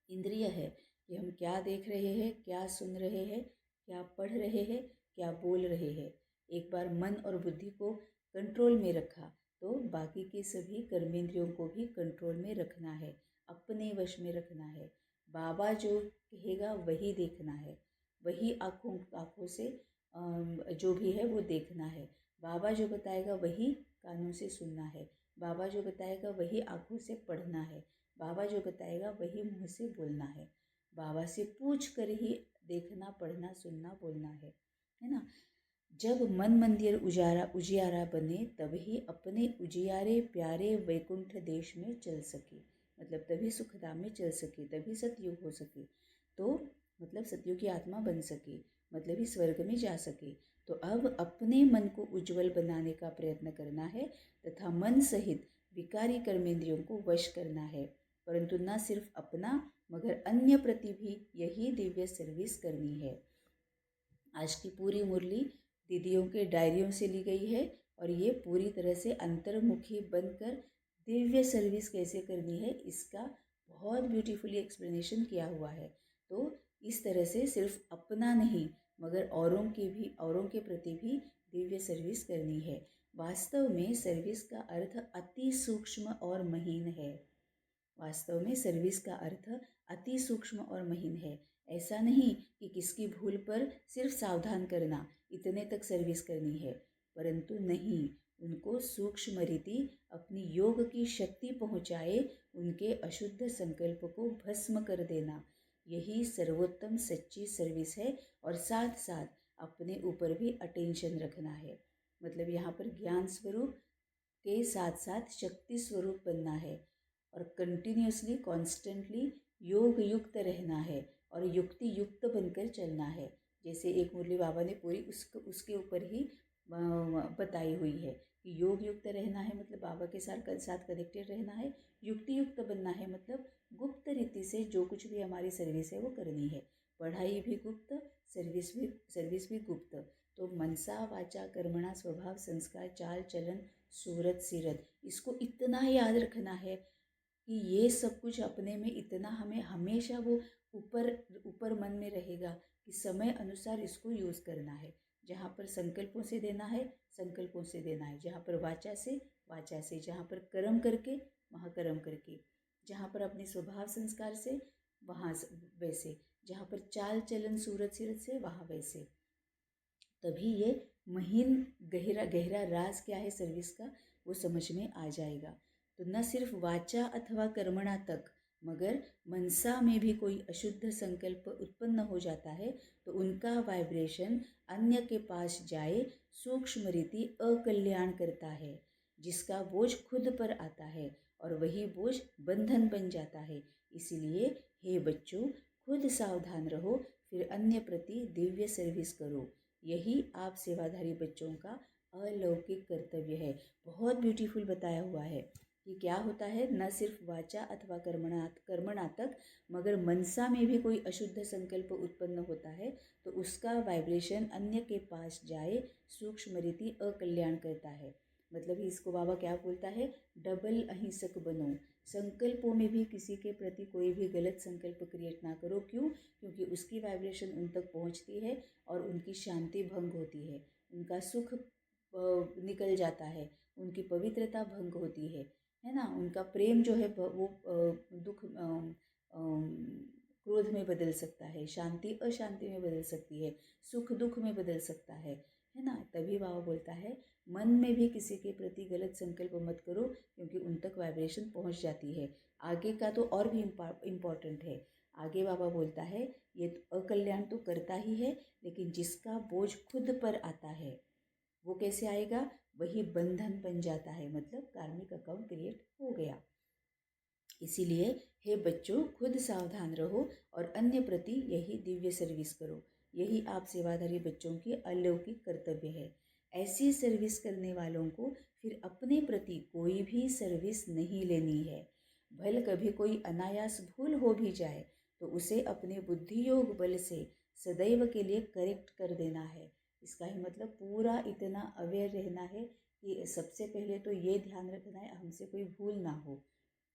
इंद्रिय है कि हम क्या देख रहे हैं, क्या सुन रहे हैं, क्या पढ़ रहे हैं, क्या बोल रहे हैं, एक बार मन और बुद्धि को कंट्रोल में रखा तो बाकी के सभी कर्मेंद्रियों को भी कंट्रोल में रखना है, अपने वश में रखना है। बाबा जो कहेगा वही देखना है, वही आँखों से जो भी है वो देखना है। बाबा जो बताएगा वही कानों से सुनना है, बाबा जो बताएगा वही आँखों से पढ़ना है, बाबा जो बताएगा वही मुँह से बोलना है। बाबा से पूछ कर ही देखना, पढ़ना, सुनना, बोलना है ना। जब मन मंदिर उजियारा बने तब ही अपने उजियारे प्यारे वैकुंठ देश में चल सके। मतलब तभी सुखधाम में चल सके, तभी सतयुग हो सके। तो मतलब सतयुग की आत्मा बन सके, मतलब ही स्वर्ग में जा सके। तो अब अपने मन को उज्जवल बनाने का प्रयत्न करना है तथा मन सहित विकारी कर्मेंद्रियों को वश करना है। परंतु न सिर्फ अपना मगर अन्य प्रति भी यही दिव्य सर्विस करनी है। आज की पूरी मुरली दीदियों के डायरियों से ली गई है और ये पूरी तरह से अंतर्मुखी बनकर दिव्य सर्विस कैसे करनी है इसका बहुत ब्यूटीफुली एक्सप्लेनेशन किया हुआ है। तो इस तरह से सिर्फ अपना नहीं मगर औरों के प्रति भी दिव्य सर्विस करनी है। वास्तव में सर्विस का अर्थ अति सूक्ष्म और महीन है। वास्तव में सर्विस का अर्थ अति सूक्ष्म और महीन है। ऐसा नहीं कि किसकी भूल पर सिर्फ सावधान करना, इतने तक सर्विस करनी है, परंतु नहीं, उनको सूक्ष्म रीति अपनी योग की शक्ति पहुँचाए, उनके अशुद्ध संकल्प को भस्म कर देना, यही सर्वोत्तम सच्ची सर्विस है। और साथ साथ अपने ऊपर भी अटेंशन रखना है। मतलब यहाँ पर ज्ञान स्वरूप के साथ साथ शक्ति स्वरूप बनना है और कंटिन्यूसली कॉन्स्टेंटली योग युक्त रहना है और युक्ति युक्त बनकर चलना है। जैसे एक मुरली बाबा ने पूरी उसके ऊपर ही बताई हुई है कि योग युक्त रहना है मतलब बाबा के साथ कनेक्टेड रहना है, युक्ति युक्त बनना है मतलब गुप्त रीति से जो कुछ भी हमारी सर्विस है वो करनी है। पढ़ाई भी गुप्त, सर्विस भी गुप्त। तो मनसा वाचा कर्मणा स्वभाव संस्कार चाल चलन सूरत सीरत, इसको इतना याद रखना है कि ये सब कुछ अपने में इतना हमें हमेशा वो ऊपर ऊपर मन में रहेगा कि समय अनुसार इसको यूज़ करना है। जहाँ पर संकल्पों से देना है, संकल्पों से देना है। जहाँ पर वाचा से, जहाँ पर कर्म करके, वहाँ कर्म करके, जहाँ पर अपने स्वभाव संस्कार से, वहाँ वैसे, जहाँ पर चाल चलन सूरत सीरत से, वहाँ वैसे। तभी ये महीन गहरा गहरा राज क्या है सर्विस का, वो समझ में आ जाएगा। तो न सिर्फ वाचा अथवा कर्मणा तक, मगर मनसा में भी कोई अशुद्ध संकल्प उत्पन्न हो जाता है तो उनका वाइब्रेशन अन्य के पास जाए सूक्ष्म रीति अकल्याण करता है, जिसका बोझ खुद पर आता है और वही बोझ बंधन बन जाता है। इसीलिए हे बच्चों, खुद सावधान रहो, फिर अन्य प्रति दिव्य सर्विस करो। यही आप सेवाधारी बच्चों का अलौकिक कर्तव्य है। बहुत ब्यूटीफुल बताया हुआ है कि क्या होता है, न सिर्फ वाचा अथवा कर्मणा तक, मगर मनसा में भी कोई अशुद्ध संकल्प उत्पन्न होता है तो उसका वाइब्रेशन अन्य के पास जाए सूक्ष्म रीति अकल्याण करता है। मतलब इसको बाबा क्या बोलता है, डबल अहिंसक बनो। संकल्पों में भी किसी के प्रति कोई भी गलत संकल्प क्रिएट ना करो। क्यों? क्योंकि उसकी वाइब्रेशन उन तक पहुंचती है और उनकी शांति भंग होती है, उनका सुख निकल जाता है, उनकी पवित्रता भंग होती है ना। उनका प्रेम जो है वो दुख क्रोध में बदल सकता है, शांति अशांति में बदल सकती है, सुख दुख में बदल सकता है ना। तभी बाबा बोलता है मन में भी किसी के प्रति गलत संकल्प मत करो, क्योंकि उन तक वाइब्रेशन पहुंच जाती है। आगे का तो और भी इम्पॉर्टेंट है। आगे बाबा बोलता है ये तो अकल्याण तो करता ही है, लेकिन जिसका बोझ खुद पर आता है वो कैसे आएगा, वही बंधन बन जाता है, मतलब कार्मिक अकाउंट क्रिएट हो गया। इसीलिए हे बच्चों, खुद सावधान रहो और अन्य प्रति यही दिव्य सर्विस करो। यही आप सेवाधारी बच्चों की अलौकिक कर्तव्य है। ऐसी सर्विस करने वालों को फिर अपने प्रति कोई भी सर्विस नहीं लेनी है। भले कभी कोई अनायास भूल हो भी जाए तो उसे अपने बुद्धि योग बल से सदैव के लिए करेक्ट कर देना है। इसका ही मतलब पूरा इतना अवेयर रहना है कि सबसे पहले तो ये ध्यान रखना है हमसे कोई भूल ना हो,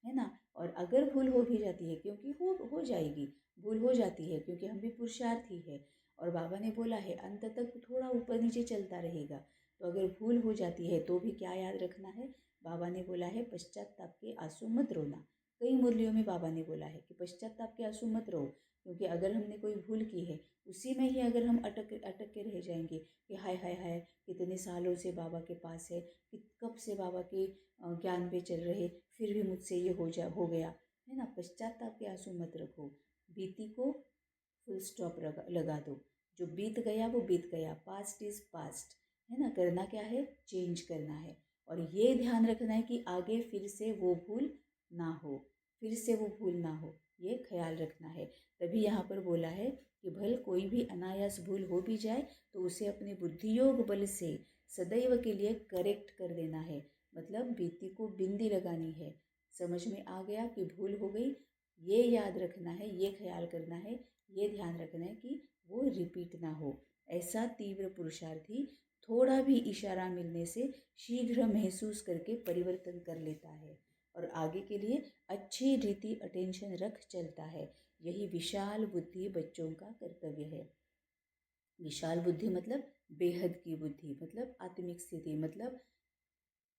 है ना। और अगर भूल हो भी जाती है, क्योंकि हो जाएगी, भूल हो जाती है क्योंकि हम भी पुरुषार्थी है। और बाबा ने बोला है अंत तक थोड़ा ऊपर नीचे चलता रहेगा। तो अगर भूल हो जाती है तो भी क्या याद रखना है, बाबा ने बोला है पश्चाताप के आंसू मत रोना। कई मुरलियों में बाबा ने बोला है कि पश्चाताप के आंसू मत रो, क्योंकि अगर हमने कोई भूल की है उसी में ही अगर हम अटक अटक के रह जाएंगे कि हाय हाय हाय कितने सालों से बाबा के पास है, कि कब से बाबा के ज्ञान पे चल रहे, फिर भी मुझसे ये हो गया, है ना। पश्चाताप के आंसू मत रखो, बीती को फुल स्टॉप लगा दो। जो बीत गया वो बीत गया, पास्ट इज पास्ट, है ना। करना क्या है, चेंज करना है। और ये ध्यान रखना है कि आगे फिर से वो भूल ना हो, फिर से वो भूल ना हो, ये ख्याल रखना है। तभी यहाँ पर बोला है कि भल कोई भी अनायास भूल हो भी जाए तो उसे अपने बुद्धियोग बल से सदैव के लिए करेक्ट कर देना है। मतलब बीती को बिंदी लगानी है। समझ में आ गया कि भूल हो गई, ये याद रखना है, ये ख्याल करना है, ये ध्यान रखना है कि वो रिपीट ना हो। ऐसा तीव्र पुरुषार्थी थोड़ा भी इशारा मिलने से शीघ्र महसूस करके परिवर्तन कर लेता है और आगे के लिए अच्छी रीति अटेंशन रख चलता है। यही विशाल बुद्धि बच्चों का कर्तव्य है। विशाल बुद्धि मतलब बेहद की बुद्धि, मतलब आत्मिक स्थिति, मतलब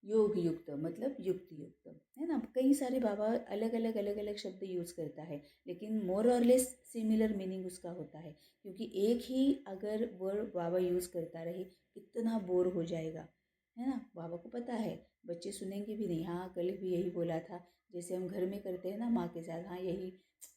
योग युक्त, मतलब युक्त युक्त, है ना। कई सारे बाबा अलग अलग शब्द यूज़ करता है, लेकिन मोर और लेस सिमिलर मीनिंग उसका होता है। क्योंकि एक ही अगर वर्ड बाबा यूज़ करता रहे कितना बोर हो जाएगा, है ना। बाबा को पता है बच्चे सुनेंगे भी नहीं। हाँ, कल भी यही बोला था, जैसे हम घर में करते हैं ना माँ के साथ, हाँ यही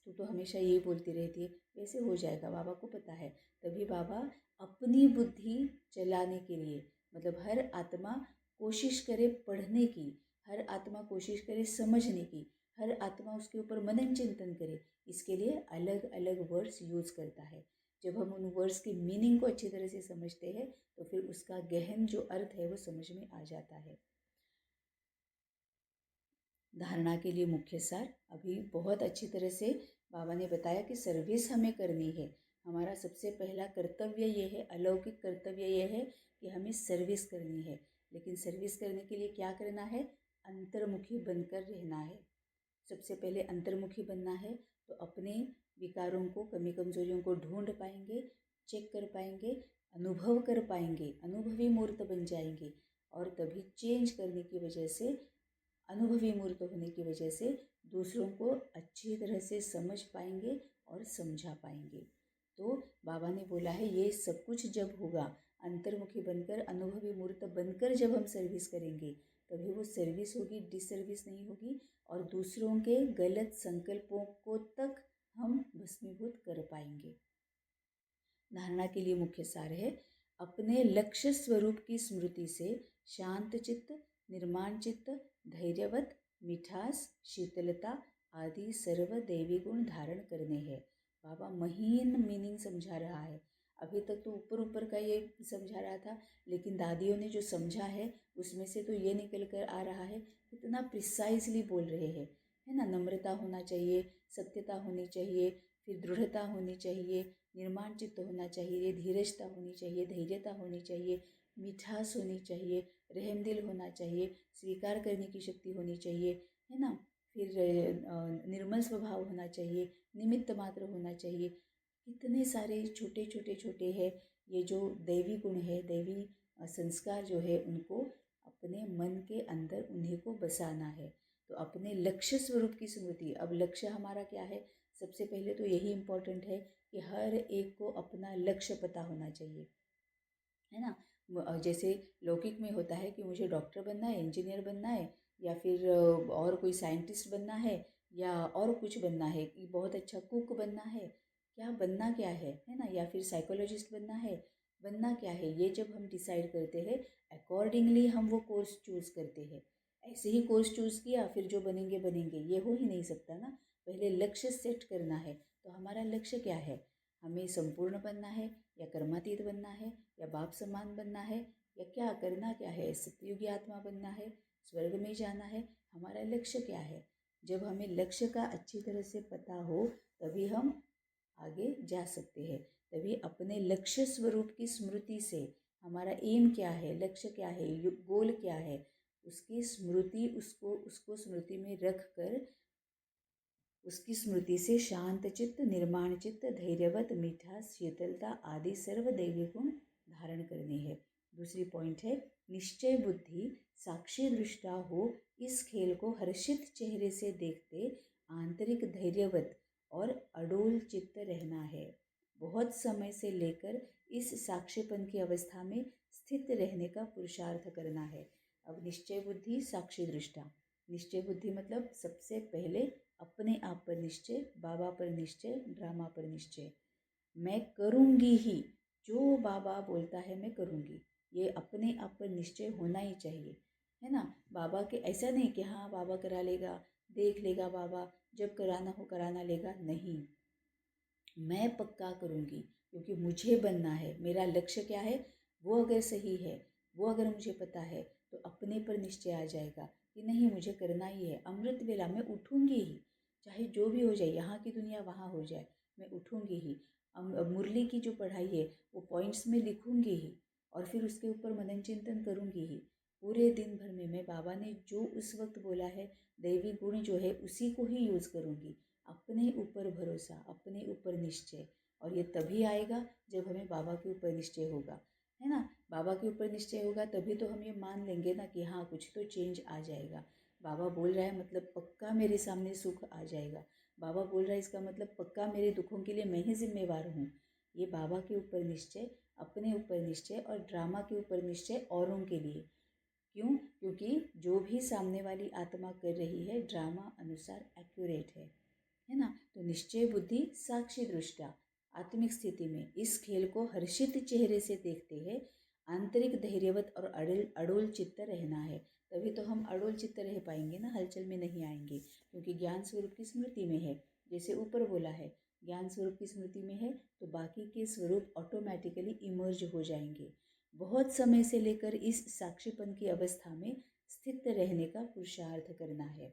तू तो हमेशा यही बोलती रहती है, वैसे हो जाएगा, बाबा को पता है। तभी बाबा अपनी बुद्धि चलाने के लिए, मतलब हर आत्मा कोशिश करे पढ़ने की, हर आत्मा कोशिश करे समझने की, हर आत्मा उसके ऊपर मनन चिंतन करे, इसके लिए अलग अलग वर्ड्स यूज़ करता है। जब हम उन वर्ड्स की मीनिंग को अच्छी तरह से समझते हैं तो फिर उसका गहन जो अर्थ है वो समझ में आ जाता है। धारणा के लिए मुख्य सार अभी बहुत अच्छी तरह से बाबा ने बताया कि सर्विस हमें करनी है। हमारा सबसे पहला कर्तव्य ये है, अलौकिक कर्तव्य ये है कि हमें सर्विस करनी है। लेकिन सर्विस करने के लिए क्या करना है, अंतर्मुखी बनकर रहना है। सबसे पहले अंतर्मुखी बनना है तो अपने विकारों को, कमी कमजोरियों को ढूंढ पाएंगे, चेक कर पाएंगे, अनुभव कर पाएंगे, अनुभवी मूर्त बन जाएंगे और तभी चेंज करने की वजह से, अनुभवी मूर्त होने की वजह से दूसरों को अच्छी तरह से समझ पाएंगे और समझा पाएंगे। तो बाबा ने बोला है ये सब कुछ जब होगा, अंतर्मुखी बनकर, अनुभवी मूर्त बनकर जब हम सर्विस करेंगे तभी वो सर्विस होगी, डिसर्विस नहीं होगी और दूसरों के गलत संकल्पों को तक हम भस्मीभूत कर पाएंगे। धारणा के लिए मुख्य सार है, अपने लक्ष्य स्वरूप की स्मृति से शांत चित्त, निर्माण चित्त, धैर्यवत, मिठास, शीतलता आदि सर्व दैवी गुण धारण करने हैं। बाबा महीन मीनिंग समझा रहा है। अभी तक तो ऊपर ऊपर का ये समझा रहा था, लेकिन दादियों ने जो समझा है उसमें से तो ये निकल कर आ रहा है, कितना प्रिसाइजली बोल रहे हैं, है ना। नम्रता होना चाहिए, सत्यता होनी चाहिए, फिर दृढ़ता होनी चाहिए, निर्माण चित्त होना चाहिए, धीरजता होनी चाहिए, धैर्यता होनी चाहिए, मिठास होनी चाहिए, रहमदिल होना चाहिए, स्वीकार करने की शक्ति होनी चाहिए, है ना। फिर निर्मल स्वभाव होना चाहिए, निमित्त मात्र होना चाहिए। कितने सारे छोटे छोटे छोटे हैं ये जो दैवी गुण है, दैवी संस्कार जो है, उनको अपने मन के अंदर उन्हीं को बसाना है। तो अपने लक्ष्य स्वरूप की स्मृति, अब लक्ष्य हमारा क्या है, सबसे पहले तो यही इम्पोर्टेंट है कि हर एक को अपना लक्ष्य पता होना चाहिए, है ना। जैसे लौकिक में होता है कि मुझे डॉक्टर बनना है, इंजीनियर बनना है, या फिर और कोई साइंटिस्ट बनना है, या और कुछ बनना है, कि बहुत अच्छा कुक बनना है, क्या बनना क्या है ना, या फिर साइकोलॉजिस्ट बनना क्या है, ये जब हम डिसाइड करते हैं अकॉर्डिंगली हम वो कोर्स चूज़ करते हैं। ऐसे ही कोर्स चूज़ किया फिर जो बनेंगे बनेंगे, ये हो ही नहीं सकता ना। पहले लक्ष्य सेट करना है। तो हमारा लक्ष्य क्या है, हमें संपूर्ण बनना है, या कर्मातीत बनना है, या बाप समान बनना है, या क्या करना क्या है, सतयुगी आत्मा बनना है, स्वर्ग में जाना है, हमारा लक्ष्य क्या है। जब हमें लक्ष्य का अच्छी तरह से पता हो तभी हम आगे जा सकते हैं। तभी अपने लक्ष्य स्वरूप की स्मृति से, हमारा एम क्या है, लक्ष्य क्या है, गोल क्या है, उसकी स्मृति, उसको स्मृति में रख कर उसकी स्मृति से शांत चित्त, निर्माण चित्त, धैर्यवत, मिठास, शीतलता आदि सर्व दैवी गुण धारण करने हैं। दूसरी पॉइंट है, निश्चय बुद्धि साक्षी दृष्टा हो, इस खेल को हर्षित चेहरे से देखते आंतरिक धैर्यवत और अडोल चित्त रहना है। बहुत समय से लेकर इस साक्षीपन की अवस्था में स्थित रहने का पुरुषार्थ करना है। अब निश्चय बुद्धि साक्षी दृष्टा, निश्चय बुद्धि मतलब सबसे पहले अपने आप पर निश्चय, बाबा पर निश्चय, ड्रामा पर निश्चय। मैं करूँगी ही, जो बाबा बोलता है मैं करूँगी, ये अपने आप पर निश्चय होना ही चाहिए, है ना। बाबा के ऐसा नहीं कि हाँ बाबा करा लेगा, देख लेगा बाबा, जब कराना हो कराना लेगा, नहीं, मैं पक्का करूँगी क्योंकि मुझे बनना है। मेरा लक्ष्य क्या है वो अगर सही है, वो अगर मुझे पता है तो अपने पर निश्चय आ जाएगा कि नहीं मुझे करना ही है। अमृत वेला मैं उठूँगी ही, चाहे जो भी हो जाए, यहाँ की दुनिया वहाँ हो जाए, मैं उठूँगी ही। मुरली की जो पढ़ाई है वो पॉइंट्स में लिखूँगी ही और फिर उसके ऊपर मनन चिंतन करूँगी ही। पूरे दिन भर में मैं बाबा ने जो उस वक्त बोला है दैवी गुण जो है उसी को ही यूज़ करूँगी। अपने ऊपर भरोसा, अपने ऊपर निश्चय, और ये तभी आएगा जब हमें बाबा के ऊपर निश्चय होगा, है ना। बाबा के ऊपर निश्चय होगा तभी तो हम ये मान लेंगे ना कि हाँ कुछ तो चेंज आ जाएगा। बाबा बोल रहा है मतलब पक्का मेरे सामने सुख आ जाएगा। बाबा बोल रहा है इसका मतलब पक्का मेरे दुखों के लिए मैं ही जिम्मेवार हूँ। ये बाबा के ऊपर निश्चय, अपने ऊपर निश्चय और ड्रामा के ऊपर निश्चय औरों के लिए। क्यों? क्योंकि जो भी सामने वाली आत्मा कर रही है ड्रामा अनुसार एक्यूरेट है ना। तो निश्चय बुद्धि साक्षी दृष्टा, आत्मिक स्थिति में इस खेल को हर्षित चेहरे से देखते हैं, आंतरिक धैर्यवत और अड़ोल चित्त रहना है। तभी तो हम अड़ोल चित्त रह पाएंगे ना, हलचल में नहीं आएंगे, क्योंकि ज्ञान स्वरूप की स्मृति में है। जैसे ऊपर बोला है ज्ञान स्वरूप की स्मृति में है तो बाकी के स्वरूप ऑटोमेटिकली इमर्ज हो जाएंगे। बहुत समय से लेकर इस साक्षीपन की अवस्था में स्थित रहने का पुरुषार्थ करना है।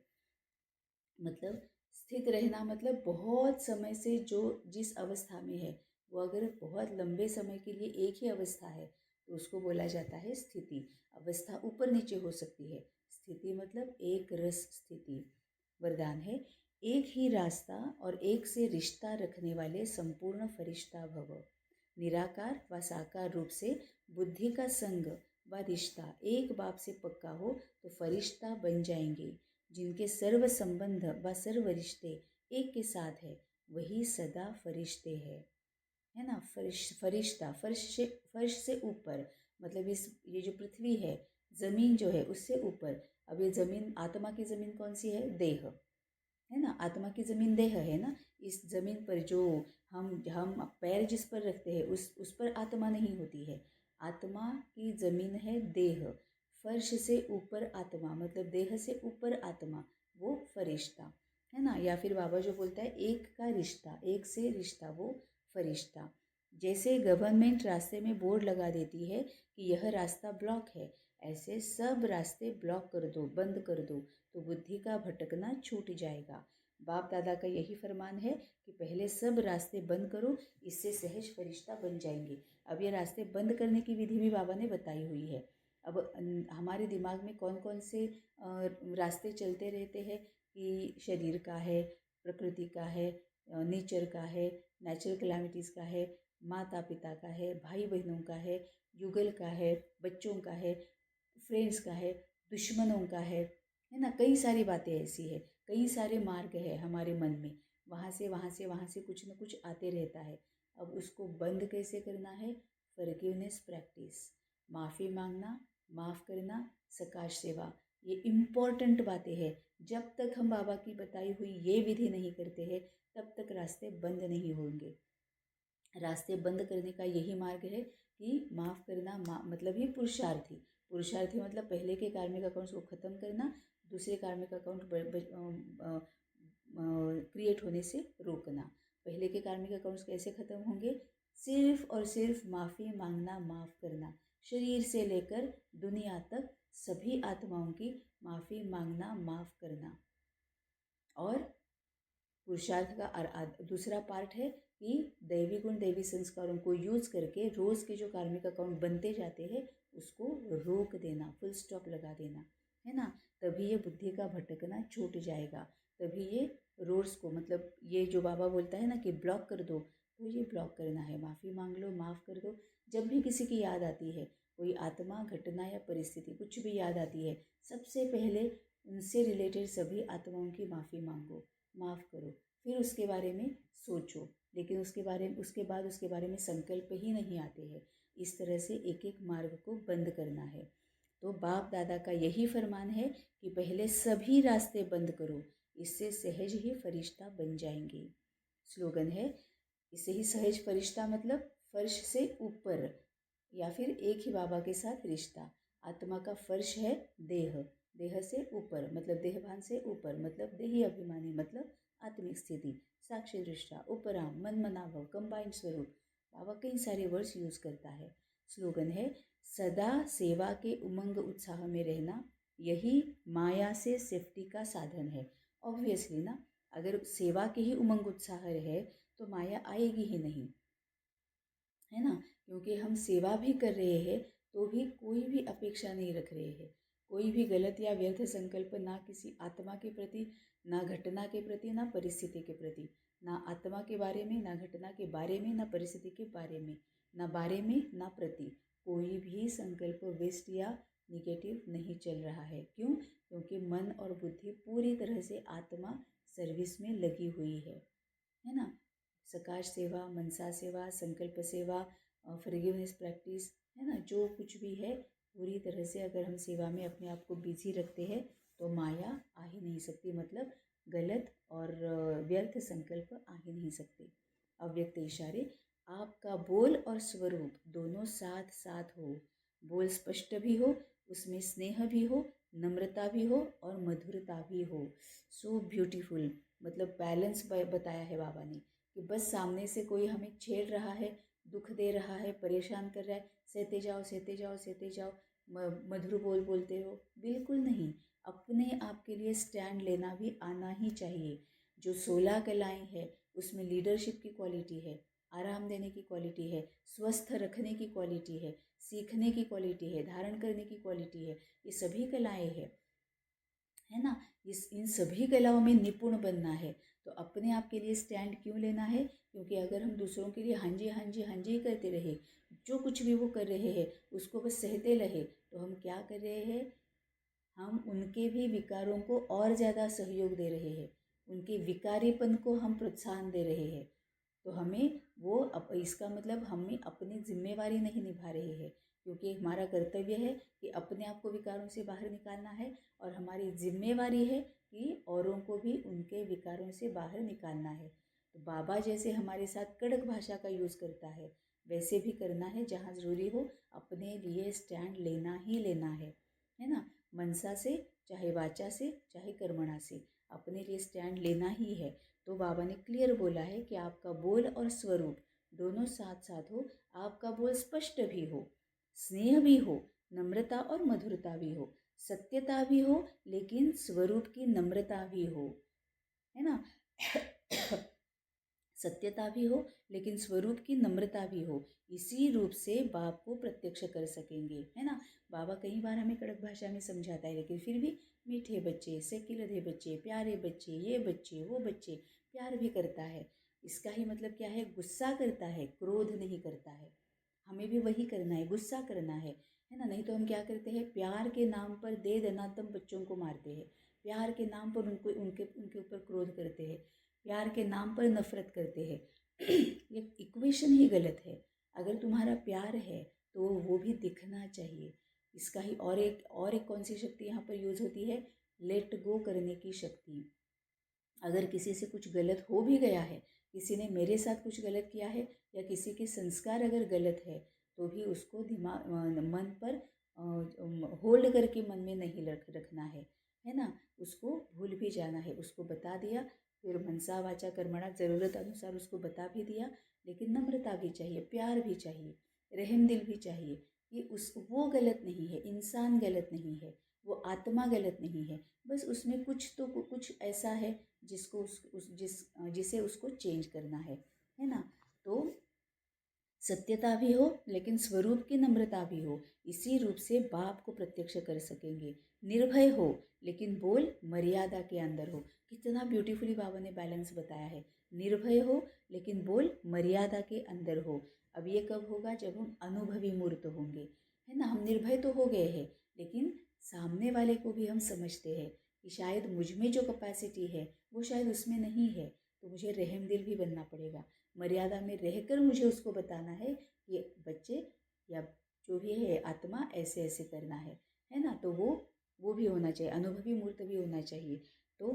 मतलब स्थित रहना मतलब बहुत समय से जो जिस अवस्था में है वो अगर बहुत लंबे समय के लिए एक ही अवस्था है तो उसको बोला जाता है स्थिति। अवस्था ऊपर नीचे हो सकती है, स्थिति मतलब एक रस स्थिति। वरदान है, एक ही रास्ता और एक से रिश्ता रखने वाले संपूर्ण फरिश्ता भव। निराकार व साकार रूप से बुद्धि का संग व रिश्ता एक बाप से पक्का हो तो फरिश्ता बन जाएंगे। जिनके सर्व संबंध व सर्व रिश्ते एक के साथ है वही सदा फरिश्ते है ना। फरिश्ता फर्श से ऊपर, मतलब ये जो पृथ्वी है, जमीन जो है उससे ऊपर। अब ये जमीन, आत्मा की जमीन कौन सी है? देह है ना। आत्मा की जमीन देह है ना। इस जमीन पर जो हम पैर जिस पर रखते हैं उस पर आत्मा नहीं होती है। आत्मा की जमीन है देह। फर्श से ऊपर आत्मा, मतलब देह से ऊपर आत्मा, वो फरिश्ता है ना। या फिर बाबा जो बोलता है एक का रिश्ता, एक से रिश्ता, वो फरिश्ता। जैसे गवर्नमेंट रास्ते में बोर्ड लगा देती है कि यह रास्ता ब्लॉक है, ऐसे सब रास्ते ब्लॉक कर दो, बंद कर दो, तो बुद्धि का भटकना छूट जाएगा। बाप दादा का यही फरमान है कि पहले सब रास्ते बंद करो, इससे सहज फरिश्ता बन जाएंगे। अब ये रास्ते बंद करने की विधि भी बाबा ने बताई हुई है। अब हमारे दिमाग में कौन कौन से रास्ते चलते रहते हैं कि शरीर का है, प्रकृति का है, नेचर का है, नेचुरल कैलामिटीज़ का है, माता पिता का है, भाई बहनों का है, युगल का है, बच्चों का है, फ्रेंड्स का है, दुश्मनों का है ना। कई सारी बातें ऐसी है, कई सारे मार्ग है हमारे मन में, वहाँ से वहाँ से वहाँ से कुछ न कुछ आते रहता है। अब उसको बंद कैसे करना है? फॉरगिवनेस प्रैक्टिस, माफ़ी मांगना, माफ़ करना, सकाश सेवा, ये इम्पॉर्टेंट बातें हैं। जब तक हम बाबा की बताई हुई ये विधि नहीं करते हैं तब तक रास्ते बंद नहीं होंगे। रास्ते बंद करने का यही मार्ग है कि माफ़ करना, मतलब ही पुरुषार्थी मतलब पहले के कार्मिक अकाउंट्स को ख़त्म करना, दूसरे कार्मिक अकाउंट क्रिएट होने से रोकना। पहले के कार्मिक अकाउंट्स कैसे ख़त्म होंगे? सिर्फ और सिर्फ माफ़ी मांगना, माफ़ करना, शरीर से लेकर दुनिया तक सभी आत्माओं की माफ़ी मांगना, माफ़ करना। और पुरुषार्थ का दूसरा पार्ट है कि दैवी गुण, दैवी संस्कारों को यूज़ करके रोज़ के जो कार्मिक अकाउंट बनते जाते हैं उसको रोक देना, फुल स्टॉप लगा देना, है ना। तभी ये बुद्धि का भटकना छूट जाएगा। तभी ये रोड्स को, मतलब ये जो बाबा बोलता है ना कि ब्लॉक कर दो, तो ये ब्लॉक करना है। माफ़ी मांग लो, माफ़ कर दो। जब भी किसी की याद आती है, कोई आत्मा, घटना या परिस्थिति कुछ भी याद आती है, सबसे पहले उनसे रिलेटेड सभी आत्माओं की माफ़ी मांगो, माफ़ करो, फिर उसके बारे में सोचो। लेकिन उसके बाद उसके बारे में संकल्प ही नहीं आते हैं। इस तरह से एक एक मार्ग को बंद करना है। तो बाप दादा का यही फरमान है कि पहले सभी रास्ते बंद करो, इससे सहज ही फरिश्ता बन जाएंगे। स्लोगन है, इससे ही सहज फरिश्ता मतलब फर्श से ऊपर, या फिर एक ही बाबा के साथ रिश्ता। आत्मा का फर्श है देह, देह से ऊपर मतलब देहभान से ऊपर, मतलब देही अभिमानी, मतलब आत्मिक स्थिति, साक्षी दृष्टा, उपराम, मन मनाभव, कंबाइंड स्वरूप। बाबा कई सारे वर्ड्स यूज़ करता है। स्लोगन है, सदा सेवा के उमंग उत्साह में रहना, यही माया से सेफ्टी का साधन है। ऑब्वियसली ना, अगर सेवा के ही उमंग उत्साह रहे तो माया आएगी ही नहीं, है ना। क्योंकि हम सेवा भी कर रहे हैं तो भी कोई भी अपेक्षा नहीं रख रहे हैं, कोई भी गलत या व्यर्थ संकल्प, ना किसी आत्मा के प्रति, ना घटना के प्रति, ना परिस्थिति के प्रति, ना आत्मा के बारे में, ना घटना के बारे में, ना परिस्थिति के बारे में, ना बारे में, ना प्रति, कोई भी संकल्प वेस्ट या निगेटिव नहीं चल रहा है। क्यों? क्योंकि मन और बुद्धि पूरी तरह से आत्मा सर्विस में लगी हुई है ना। सकाश सेवा, मनसा सेवा, संकल्प सेवा, फॉरगिवनेस प्रैक्टिस, है ना, जो कुछ भी है पूरी तरह से अगर हम सेवा में अपने आप को बिजी रखते हैं तो माया आ ही नहीं सकती, मतलब गलत और व्यर्थ संकल्प आ ही नहीं सकते। अव्यक्त इशारे, आपका बोल और स्वरूप दोनों साथ साथ हो, बोल स्पष्ट भी हो, उसमें स्नेह भी हो, नम्रता भी हो और मधुरता भी हो। सो ब्यूटीफुल, मतलब बैलेंस बताया है बाबा ने कि बस सामने से कोई हमें छेड़ रहा है, दुख दे रहा है, परेशान कर रहा है, सहते जाओ सहते जाओ सहते जाओ, मधुर बोल बोलते हो, बिल्कुल नहीं। अपने आप के लिए स्टैंड लेना भी आना ही चाहिए। जो 16 कलाएं हैं उसमें लीडरशिप की क्वालिटी है, आराम देने की क्वालिटी है, स्वस्थ रखने की क्वालिटी है, सीखने की क्वालिटी है, धारण करने की क्वालिटी है, ये सभी कलाएं है ना। इन सभी कलाओं में निपुण बनना है। तो अपने आप के लिए स्टैंड क्यों लेना है? क्योंकि अगर हम दूसरों के लिए हाँ जी हाँ जी हाँ जी करते रहे, जो कुछ भी वो कर रहे हैं उसको बस सहते रहे, तो हम क्या कर रहे हैं? हम उनके भी विकारों को और ज़्यादा सहयोग दे रहे हैं, उनके विकारीपन को हम प्रोत्साहन दे रहे हैं। तो हमें इसका मतलब हमें अपनी जिम्मेवारी नहीं निभा रहे हैं, क्योंकि हमारा कर्तव्य है कि अपने आप को विकारों से बाहर निकालना है, और हमारी जिम्मेवारी है कि औरों को भी उनके विकारों से बाहर निकालना है। तो बाबा जैसे हमारे साथ कड़क भाषा का यूज़ करता है, वैसे भी करना है। जहाँ ज़रूरी हो अपने लिए स्टैंड लेना ही लेना है ना। मनसा से, चाहे वाचा से, चाहे कर्मणा से, अपने लिए स्टैंड लेना ही है। तो बाबा ने क्लियर बोला है कि आपका बोल और स्वरूप दोनों साथ साथ हो। आपका बोल स्पष्ट भी हो, स्नेह भी हो, नम्रता और मधुरता भी हो, सत्यता भी हो, लेकिन स्वरूप की नम्रता भी हो, है ना। सत्यता भी हो लेकिन स्वरूप की नम्रता भी हो। इसी रूप से बाप को प्रत्यक्ष कर सकेंगे, है ना। बाबा कई बार हमें कड़क भाषा में समझाता है, लेकिन फिर भी मीठे बच्चे, सेकिलधे बच्चे, प्यारे बच्चे, ये बच्चे, वो बच्चे, प्यार भी करता है। इसका ही मतलब क्या है? गुस्सा करता है, क्रोध नहीं करता है। हमें भी वही करना है, गुस्सा करना है ना। नहीं तो हम क्या करते हैं? प्यार के नाम पर दे दनादम बच्चों को मारते हैं, प्यार के नाम पर उनको उनके उनके ऊपर क्रोध करते हैं, प्यार के नाम पर नफरत करते हैं। ये इक्वेशन ही गलत है। अगर तुम्हारा प्यार है तो वो भी दिखना चाहिए। इसका ही और एक कौन सी शक्ति यहाँ पर यूज होती है? लेट गो करने की शक्ति। अगर किसी से कुछ गलत हो भी गया है, किसी ने मेरे साथ कुछ गलत किया है, या किसी के संस्कार अगर गलत है, तो भी उसको मन पर होल्ड करके मन में नहीं रखना है ना। उसको भूल भी जाना है। उसको बता दिया, फिर मनसा वाचा कर्मणा, ज़रूरत अनुसार उसको बता भी दिया, लेकिन नम्रता भी चाहिए, प्यार भी चाहिए, रहम दिल भी चाहिए कि वो गलत नहीं है, इंसान गलत नहीं है, वो आत्मा गलत नहीं है। बस उसमें कुछ ऐसा है जिसको जिसे उसको चेंज करना है ना। तो सत्यता भी हो लेकिन स्वरूप की नम्रता भी हो। इसी रूप से बाप को प्रत्यक्ष कर सकेंगे। निर्भय हो लेकिन बोल मर्यादा के अंदर हो। कितना ब्यूटीफुली बाबा ने बैलेंस बताया है। निर्भय हो लेकिन बोल मर्यादा के अंदर हो। अब ये कब होगा? जब हम अनुभवी मूर्त होंगे, है ना। हम निर्भय तो हो गए हैं, लेकिन सामने वाले को भी हम समझते हैं कि शायद मुझ में जो कैपेसिटी है वो शायद उसमें नहीं है, तो मुझे रहम दिल भी बनना पड़ेगा। मर्यादा में रहकर मुझे उसको बताना है कि बच्चे या जो भी है आत्मा ऐसे ऐसे करना है ना। तो वो भी होना चाहिए, अनुभवी मूर्त भी होना चाहिए। तो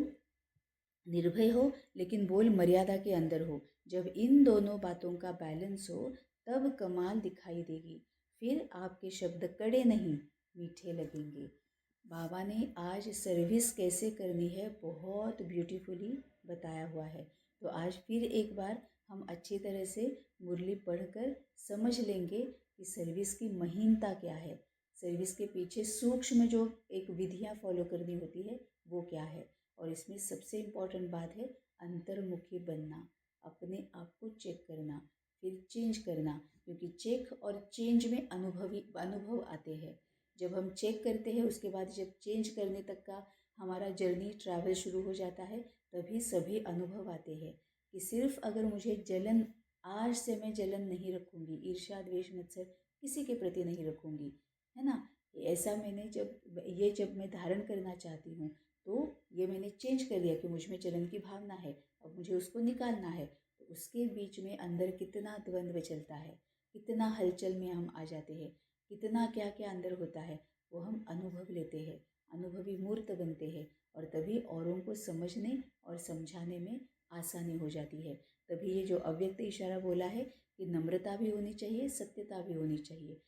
निर्भय हो लेकिन बोल मर्यादा के अंदर हो। जब इन दोनों बातों का बैलेंस हो तब कमाल दिखाई देगी। फिर आपके शब्द कड़े नहीं, मीठे लगेंगे। बाबा ने आज सर्विस कैसे करनी है बहुत ब्यूटीफुली बताया हुआ है। तो आज फिर एक बार हम अच्छी तरह से मुरली पढ़कर समझ लेंगे कि सर्विस की महीनता क्या है, सर्विस के पीछे सूक्ष्म जो एक विधियाँ फॉलो करनी होती है वो क्या है। और इसमें सबसे इम्पॉर्टेंट बात है अंतर्मुखी बनना, अपने आप को चेक करना, फिर चेंज करना, क्योंकि चेक और चेंज में अनुभव आते हैं। जब हम चेक करते हैं उसके बाद जब चेंज करने तक का हमारा जर्नी ट्रैवल शुरू हो जाता है, तभी सभी अनुभव आते हैं कि सिर्फ अगर मुझे जलन, आज से मैं जलन नहीं रखूँगी, ईर्ष्या द्वेष मत्सर किसी के प्रति नहीं रखूँगी, है ना। ऐसा मैंने जब मैं धारण करना चाहती हूँ, तो ये मैंने चेंज कर दिया कि मुझ में जलन की भावना है, अब मुझे उसको निकालना है। तो उसके बीच में अंदर कितना द्वंद्व चलता है, कितना हलचल में हम आ जाते हैं, कितना क्या क्या अंदर होता है, वो हम अनुभव लेते हैं, अनुभवी मूर्त बनते हैं, और तभी औरों को समझने और समझाने में आसानी हो जाती है। तभी ये जो अव्यक्त इशारा बोला है कि नम्रता भी होनी चाहिए, सत्यता भी होनी चाहिए,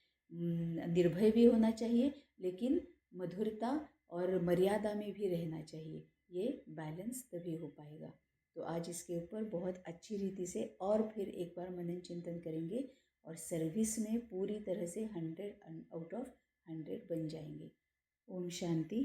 निर्भय भी होना चाहिए, लेकिन मधुरता और मर्यादा में भी रहना चाहिए। ये बैलेंस तभी हो पाएगा। तो आज इसके ऊपर बहुत अच्छी रीति से और फिर एक बार मनन चिंतन करेंगे, और सर्विस में पूरी तरह से 100 आउट ऑफ 100 बन जाएंगे। ओम शांति।